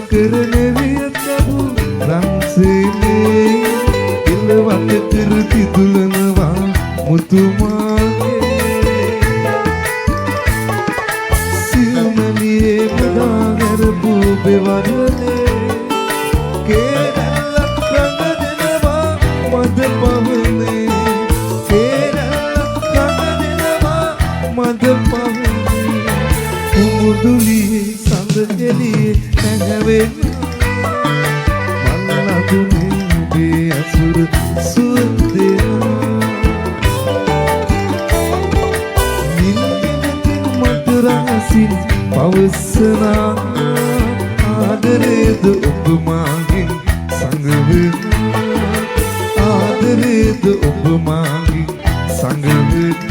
කරන වියතබු රන්සේනේ ඉලවත කර තිදුලනවා මුතුමාගේ සියුමලියේ මදාගරපු බෙවරනේ කේරල්ලක් රඟ දෙනවා මද පවනේ කේරල්ලක් රඟ දෙනවා මද පවනේ උමුදුලියේ සඳ එළියේ නැගවෙන්න මල්ලතුනේ උඹේ අසුර සුවඳේවා නින්දිනකින් මට රහසින් පවසනා ආදරේද ඔබ මාගෙන් සංගවෙන්න ආදරේද ඔබ මාගෙන් සංගවෙන්න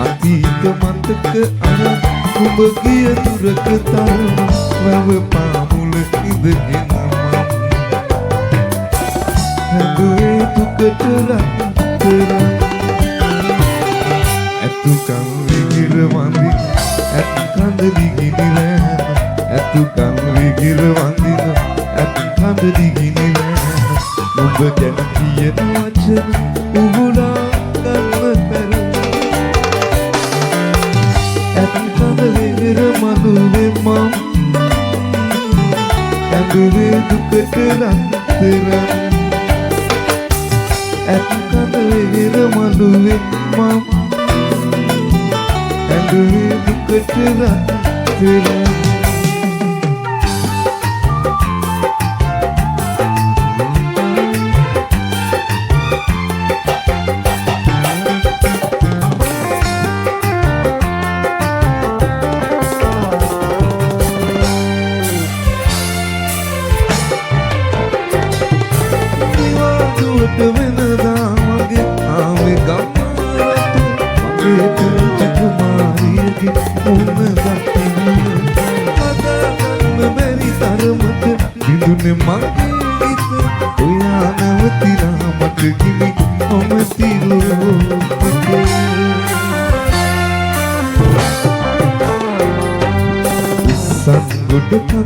අතීත මතක අර ඔබ ගිය දුරක තරම වැව පාමුල ඉඳගෙන හැදුවේ දුකට රත්තරන් ඇතුකම් විගිර වඳි ඇත් කඳ දිගිනි රැන ඇතුකම් විගිර වඳින ඇත් කඳ දිගිනි රැන ඔබ ගැන කියන වචන උහුලා ගන්න බැරුව මනුවේ මම් ඇඳුවේ දුකට රත්තරන් ඇත්කඳ වෙහෙර මනුවේ මම් ඇඳුවේ දුකට රත්තරන්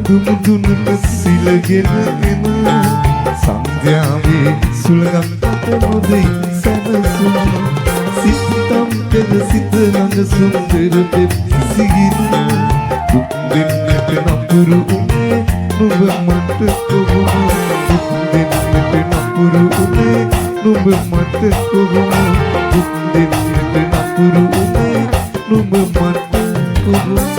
මුදුනක සිලගෙන එන සංධ්‍යාවේ සුළඟක් නොදෙයි සැනසුම සිතම් කළ සිත ළඟ සුන්දර දෙප්සිගින දුක් දෙන්නට නපුරු උනේ නුඹ මට කොහොම දුක් දෙන්නට නපුරු උනේ නුඹ මට කොහොම දුක් දෙන්නට නපුරු උනේ නුඹ මට කොහොම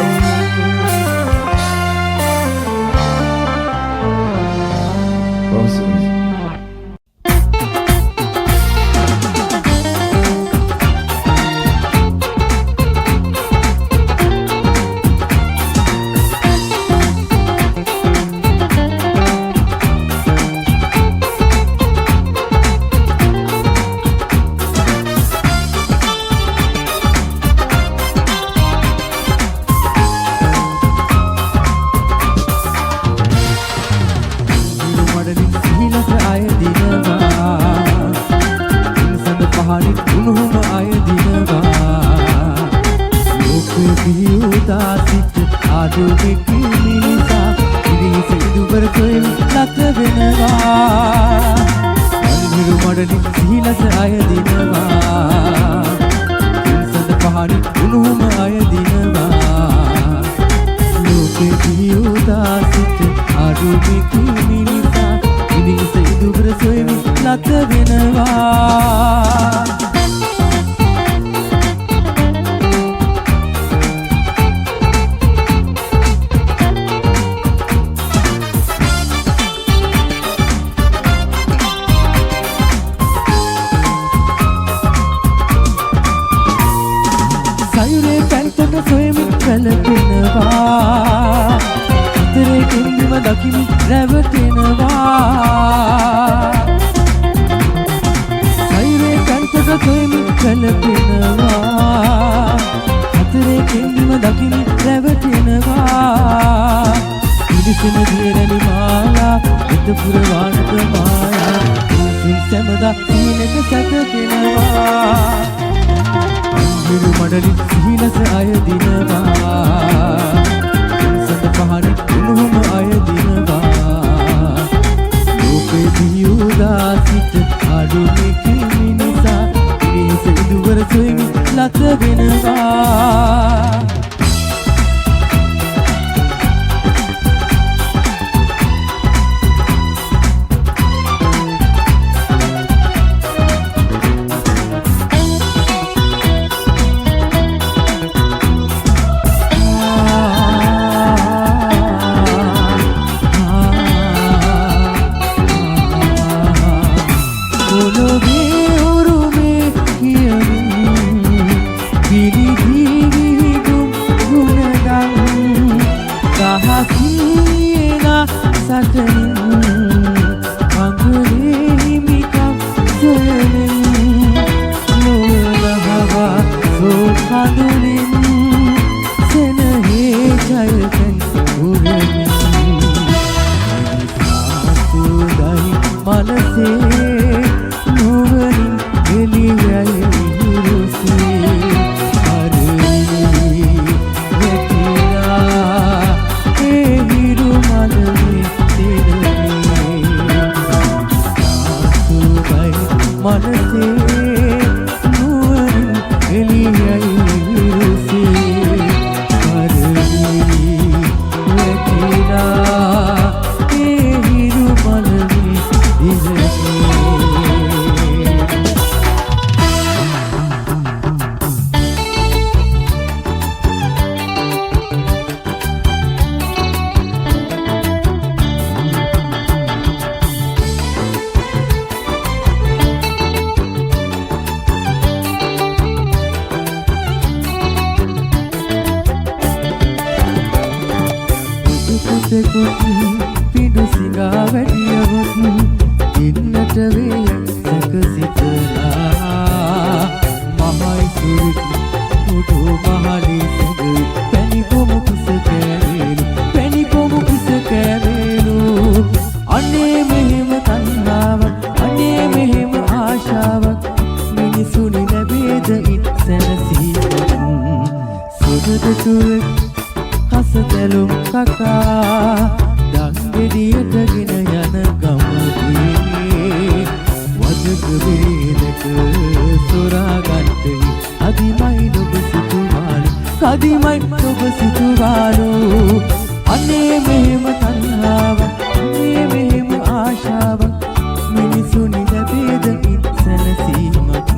පහනින් උණුහුම අයදිනවා ලෝකේ පියුදා සිට ආදුනික මිනිසා ඉරිස ඉදුවර සොයමින් ලත වෙනවා අන්හිරු මඩලින් සිහිලස අයදිනවා සඳ පහනින් උණුහුම අයදිනවා ලෝකේ පියුදා සිට ආදුනික මිනිසා ඉරිස ඉදුවර සොයමින් ලත වෙනවා සයුරේ පැන්තට සොයමින් පැලපෙනවා අතරේ කෙන්දිම දකිමින් රැවටෙනවා සයුරේ පැන්තට සොයමින් පැලපෙනවා අතරේ කෙන්දිම දකිමින් රැවටෙනවා ඉදිසෙන දියරැලි මාලා එත පුරවානක මායා ඉසින් සැමදා සීනක සැතපෙනවා අන්හිරු මඩලින් සිහිලස අයදිනවා සඳ පහනින් උණුහුම අයදිනවා ලෝකේ පියුදා සිට ආදුනික මිනිසා ඉරිස ඉදුවර සොයමින් ලත වෙනවා පිඩු සිඟා වැඩියවොත් ඉන්නට වේ සැකසිතලා මහයි සුරිත් උඩු මහලි සැග පැණි කොමු කුස කෑවේලු අනේ මෙහෙම තණ්හාවක් අනේ මෙහෙම ආශාවක් මිනිසුනි ලැබේද ඉත් සැනසීමක් සුදදතුවෙක් හසතැලුම් කකා දංගෙඩියට ගෙන යන ගමදී වදක වේලක සොරාගත්තේ අදිමයි ඔබ සිතුවාලු කදිමයි ඔබ සිතුවාලු අනේ මෙහෙම තණ්හාවක් අනේ මෙහෙම ආශාවක් මිනිසුනි ලැබේද ඉත් සැනසීමක්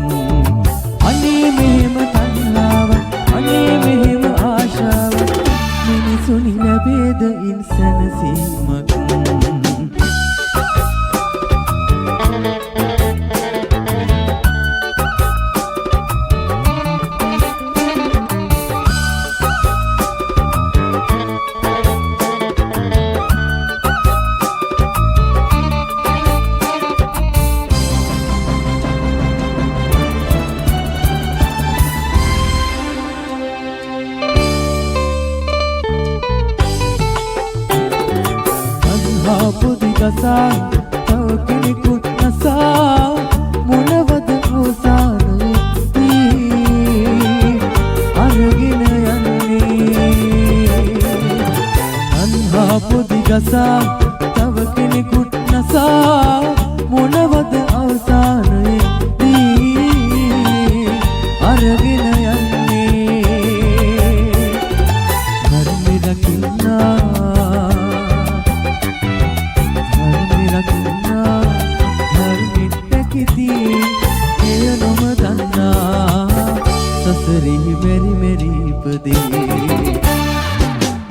අනේ මෙහෙම තණ්හාවක් අනේ මෙහෙම ආශාවක් මිනිසුනි ලැබේද ඉන් සැනසීමක් පොදි ගසා තව කෙනෙකුත් නසා මොනවද ඕසාන
ගසා තව කෙනෙකුට නසා මොනවද අවසානයේදී අරගෙන යන්නේ ධර්මෙ රකින්නා ධර්මෙට කැකිදී එය නොම දන්නා සසරෙහි මෙරි මෙරි ඉපදී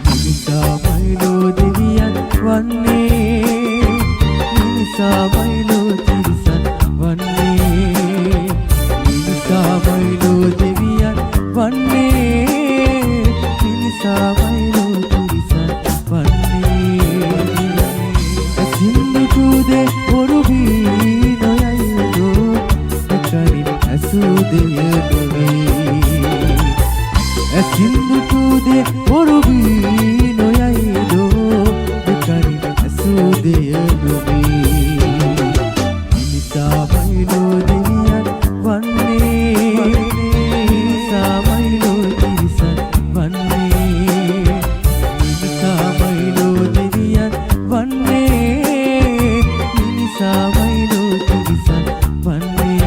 මිනිසාමයිලෝ දෙවියන් වන්නේ මිනිසාමයිලෝ තිරිසන් වන්නේ මිනිසාමයිලෝ දෙවියන් වන්නේ මිනිසාමයිලෝ තිරිසන් වන්නේ සින්දුටුදේ ඔරුවී නොයයිදෝ එකනින් ඇසුදය නොවී සින්දුටුදේ ඔරුවී නොයයිදෝ එකනින් ඇසුදය නොවී මිනිසාමයිලෝ දෙවියන් වන්නේ මිනිසාමයිලෝ තිරිසන් වන්නේ මිනිසාමයිලෝ දෙවියන් වන්නේ මිනිසාමයිලෝ තිරිසන් වන්නේ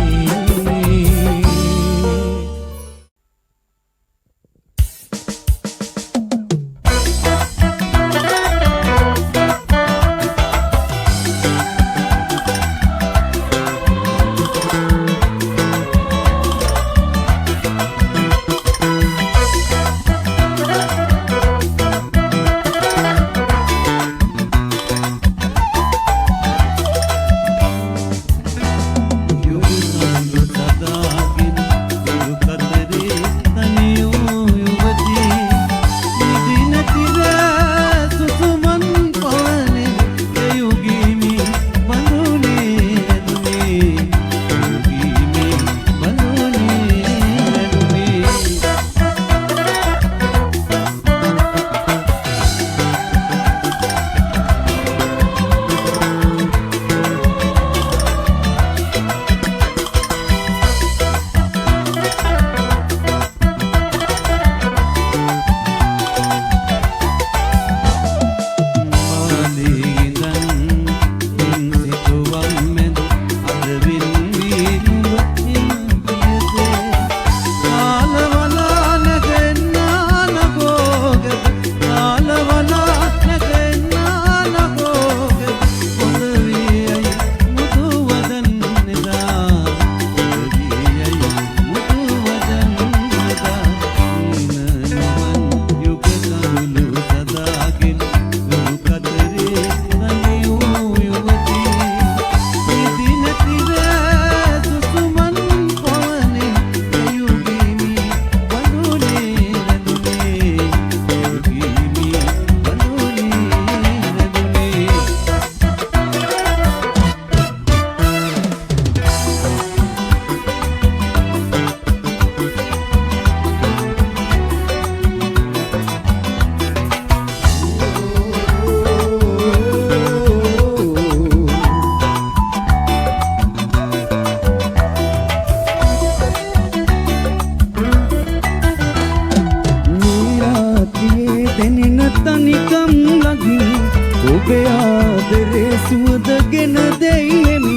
ඔබේ ආදරේ සුවඳගෙන දෙයියෙමි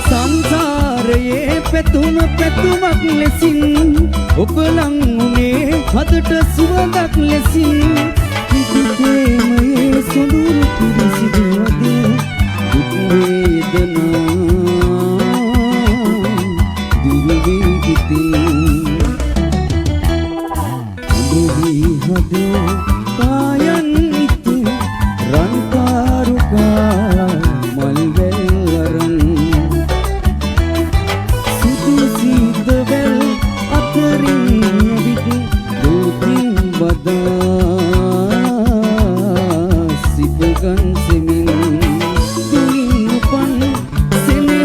සංසාරයේ පැතුම පැතුමක් ලෙසින් ඔබ ලං වුණේ හදට සුවඳක් ලෙසින් ප්‍රේමයේ සොඳුරු පිරිසිදු වදේ දුක් වේදනා දුරවී ඉතින් දුරවී හදේ කායන් ඉතින් රන්කාරුකා මල්වැල්වරන් සිදු සිදවැල් අතරින් විදි දූතින් බදා සිබගන් සෙමින් දුලින් උපන් සෙනෙහස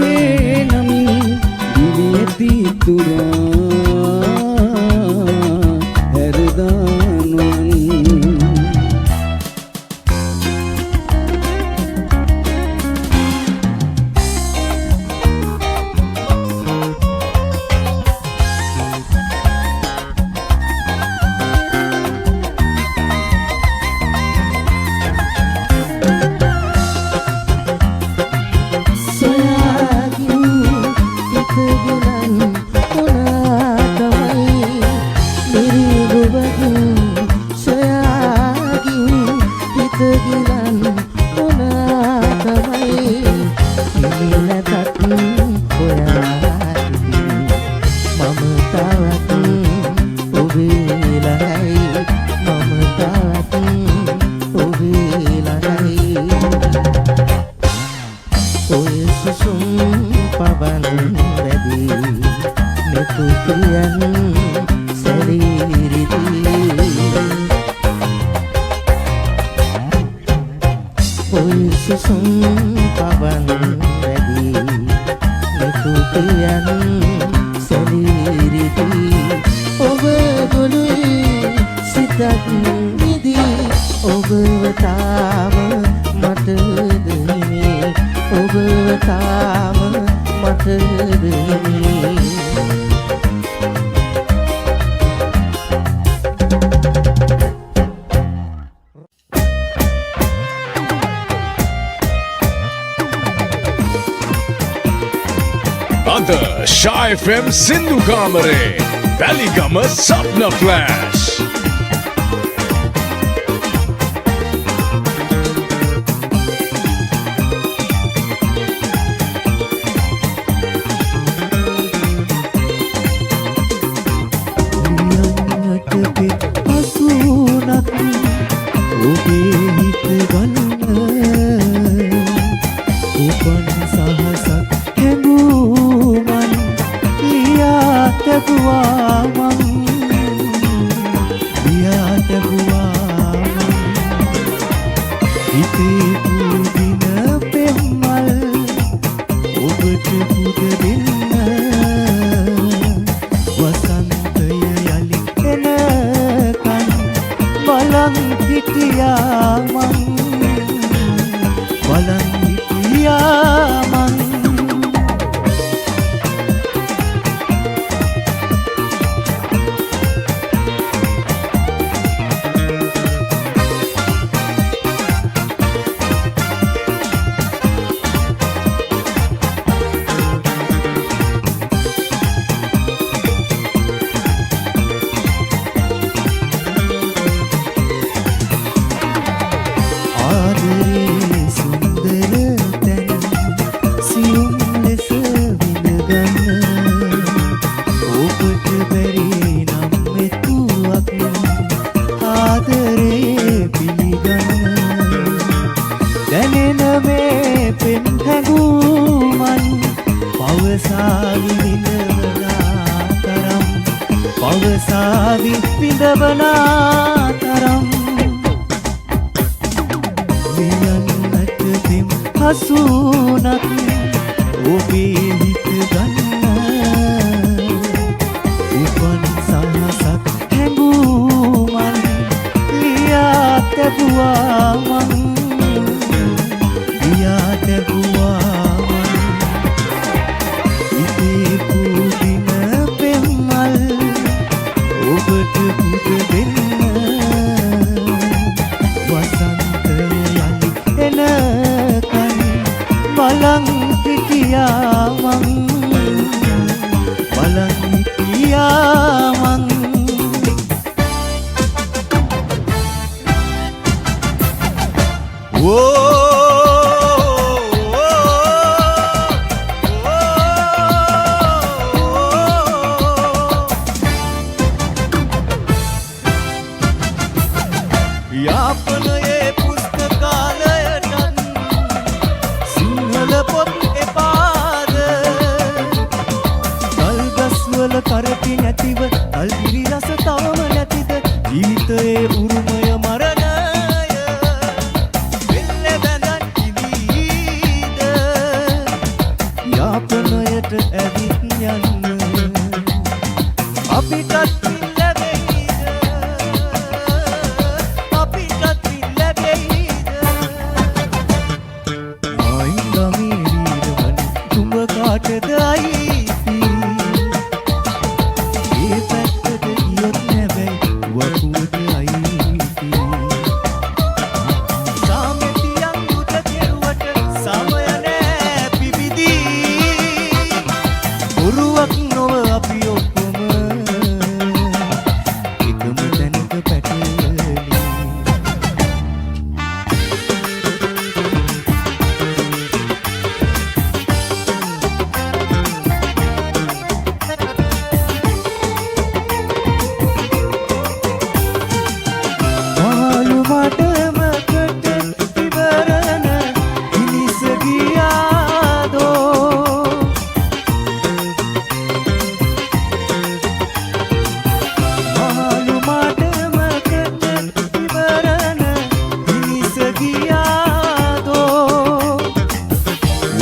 හිමිලටත් හොයා සිටිමි මම තවත් ඔබේ ළඟයි මම තවත් ඔබේ ළඟයි ඔය සුසුම් පවන් වැදී මෙතු ප්‍රියන් සැරිරිදී ඔය සුසුම් පවන් වැදී මෙතු ප්‍රියන් සැරිරිදී ඔබ ගොළුයි සිතක් නිදී ඔබව තාම මටද හිමි ඔබව තාම මටද හිමි
අද Shy FM සින්දු කාමරේ වැලිගම සප්න ෆ්ලෑෂ්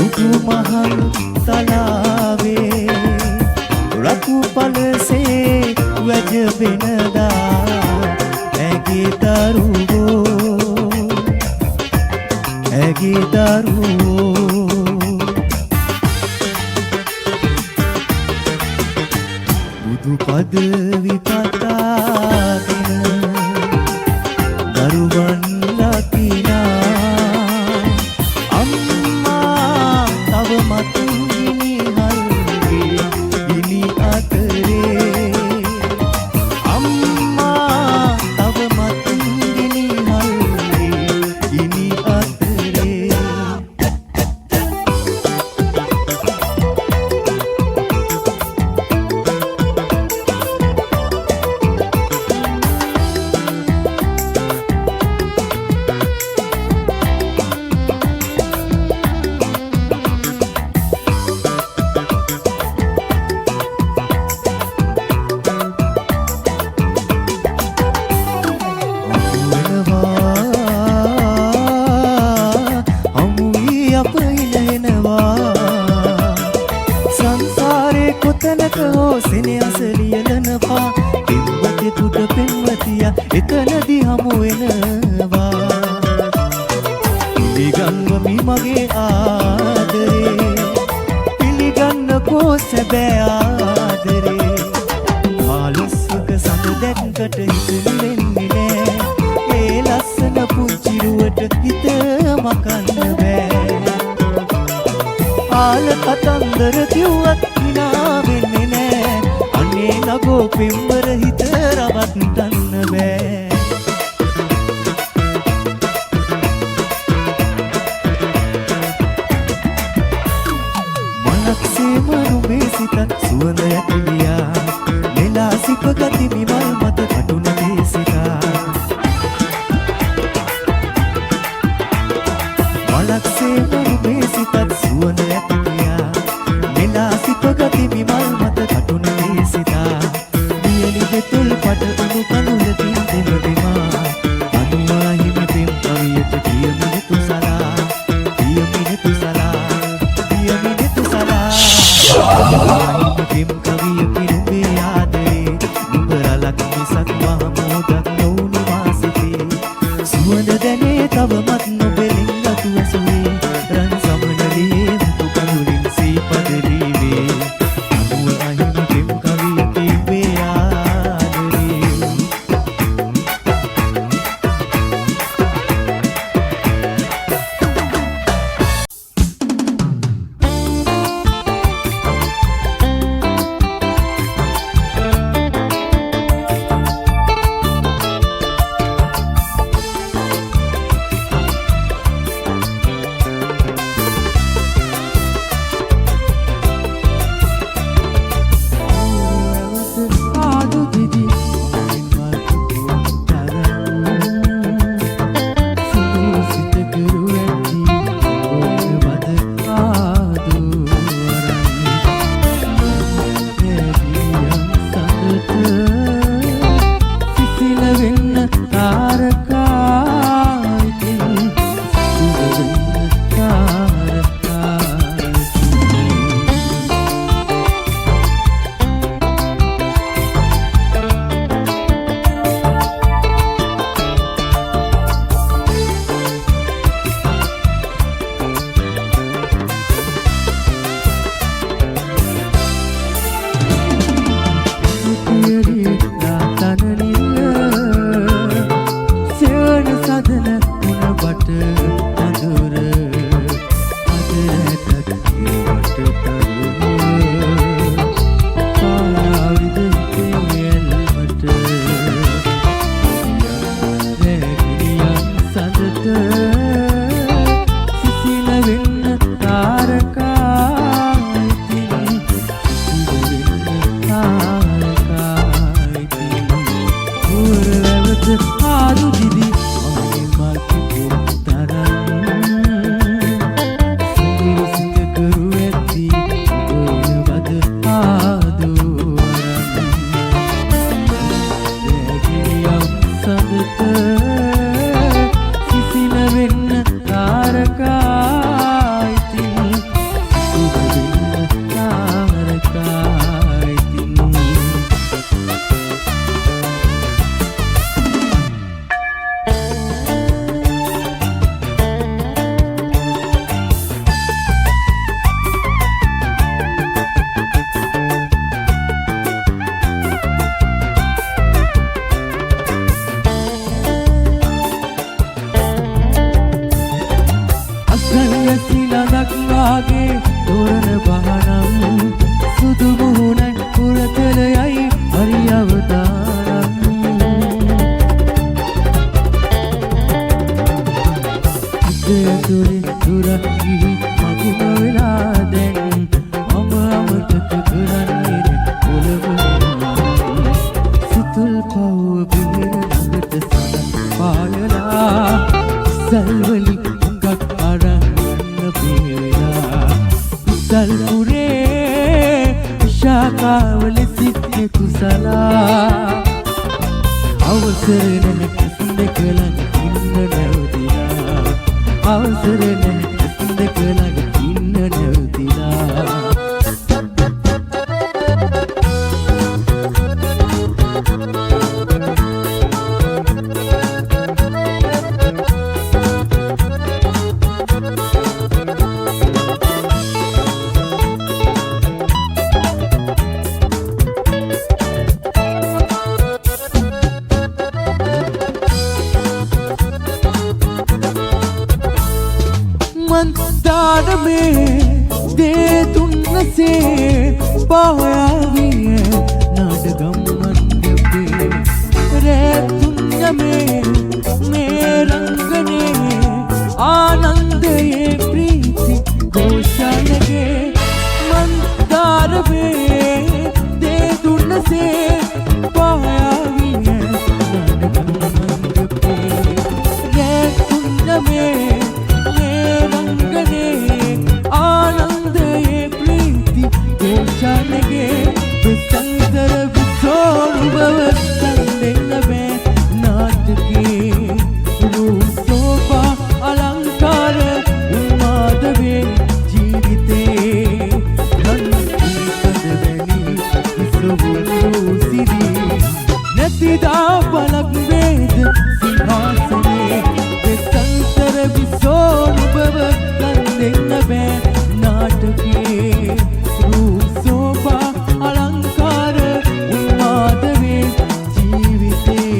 උඩු මහල් තලාවේ රතු පලසේ වැජබෙනදා ඇගේ දරුවෝ බුදු පද විපතාගෙන දරුවන් ලකිනා අම්මා තවමත් ගිනි හල්ගේ ගිනි අතරේ අම්මා තවමත් ගිනි හල්ගේ ගිනි අතරේ එතනදි හමු වෙනවා පිළිගන්වමි මගේ ආදරේ පිළිගන්නකෝ සැබෑ ආදරේ ආලස්සක සඳ දැක්කට හිතුනු වෙන්නේ නෑ ඒ ලස්සන පුංචිරුවට හිත මකන්න බෑ ආල කතන්දර කිව්වත් හිනා වෙන්නේ නෑ අනේ නගෝ පෙම්වර හිත රවට්ටන්න බෑ මනක්සේ මනුබේ සිතත් සුවඳ ඇතිලියා මෙලා සිපගති මිමල් මත කටුන දේසිතා මනක්සේ මනුබේ සිතත් සුවඳ ඇතිලියා මෙලා සිපගති මිමල් මත කටුන දේසිතා දියලි දෙතුල් පට උණු කනුලකින් දෙමෙමා අනුවා හිමි පෙම් කවියට පියමින තුසලා පියමින තුසලා පියමින තුසලා හිමි පෙම් කවිය පිරුඹේ ආදරේ නුඹරලක් මිසක් මහමෝදක් නොවුණු වාසිතේ සුවඳ දැනේ තවමත් නොබෙලින් අතු ඇසුවේ රන් සමනලියේ මුතු කඳුලින් සීපද දීවේ අනුවා හිමි පෙම් කවිය පිරුඹේ වාගේ තෝරන බහනම් සුදු මුහුණයි පුරතලයයි හරි අවතාරම් ඉතේ දුර ගිහි මගිම වෙලා දැන් මම අමතක කරන්නේ පොළව සිතුල් පව් බිහිර ළඟට සනන් පායලා සල්වලි උඟක් අරන් බේලා සල්පුරේ ශාකාවල සිටේ කුසලා අවසර නැහැ දෙකලන් ඉන්න නැවතිලා අවසර නැහැ දෙකලන් ඉන්න නැවතිලා පායාවිය නාටගම් මණ්ඩපේ රැතුන්ගමේ මේ රංගනේ ආනන්දයේ ප්‍රීති ഘോഷාලගේ මන්දාරවේ දේ දුන්නසේ පායාවිය නාටගම් මණ්ඩපේ රැතුන්ගමේ මේ රංගනේ ආනන්දයේ ප්‍රීති ഘോഷාලගේ බසන්තර විසෝරු බව සම්දෙන්න බෑ නාටකේ රූපෝපා අලංකාර උන්මාදවේ ජීවිතේ නන්දිපදවැනි විසවුරු සිරි නැතිදා බලක් වේද සිංහාසනේ බසන්තර විසෝරු බව සම්දෙන්න බෑ නාටකේ රූපෝපා අලංකාර උන්මාදවේ ජීවිතේ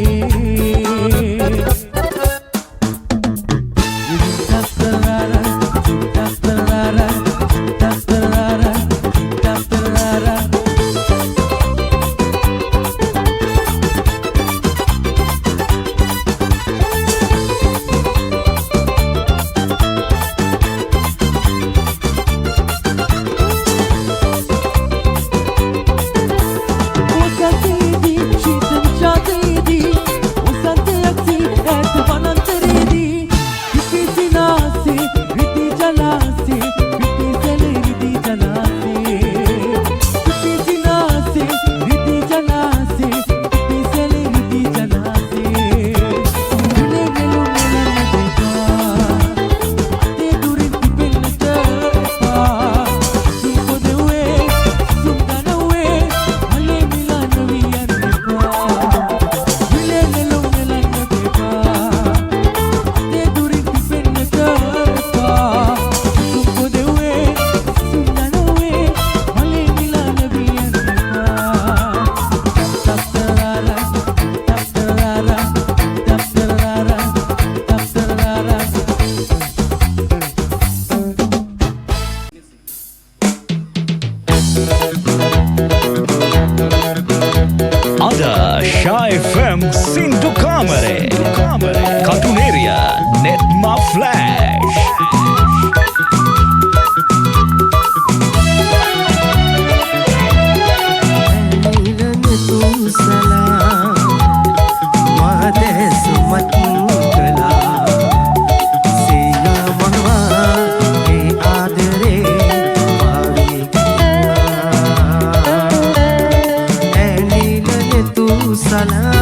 Shy FM Sindhu Kamare Katuneria Netma Flash
salam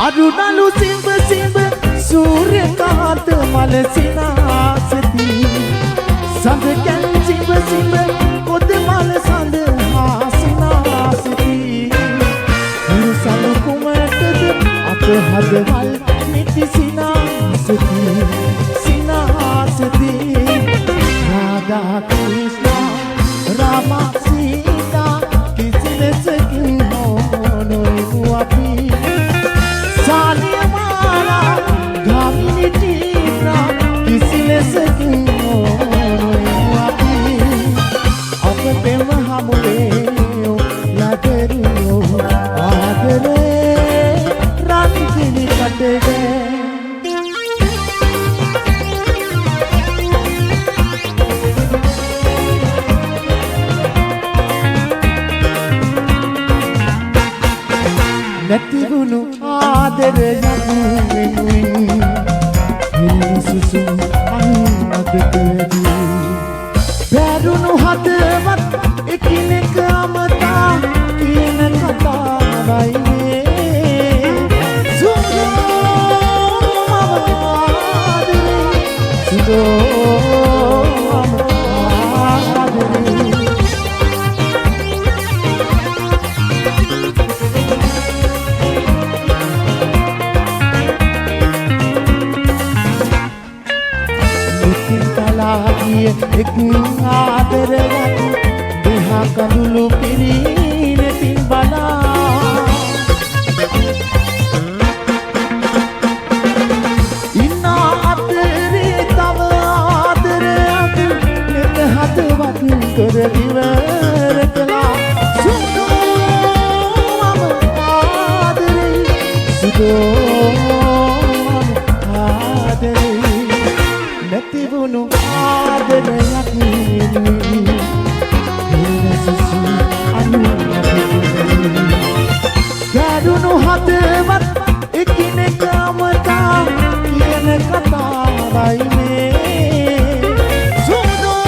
අරුණලු සිඹ සිඹ සූර්යකාන්ත මල සිනාසති සඳ කැන් සිඹ සිඹ කොද මල සඳ Krishna Rama Sita කිසිලෙසකින් නොනොයමු අපි සාලියමාලා ගාමිණී ටීනා කිසිලෙසකින් නොනොයමු අපි අප පෙම හමුවේ ලදරුවෝ ආදරේ රන්සිනි කටේ නැතිවුණු ආදරයක් වෙනුවෙන් හිරිසුසුම් අන්නකදී බැරුණු හදවත් එකිනෙක අමතා කියන කතාවයි මේ සුදෝ ආදරේ සුදෝ එක් ආදරයක් දෙහා කඳුළු පිරීනෙතින් බලා ඉන්න අතරේ තව ආදරයක් නෙත හදවත් කර ඉවර කළා සුදෝ ආදරේ සුදෝ ආදරේ නැතිවුණු ආදරයක් නෙමෙයි හිරසසු අනුරපිරි ගැඩුණු හදවත් එකිනෙක අමතා කියන කතාවයි මේ සුදෝ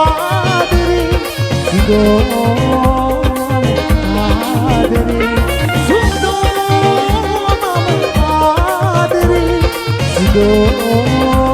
ආදරේ සුදෝ ආදරේ සුදෝ ආදරේ සුදෝ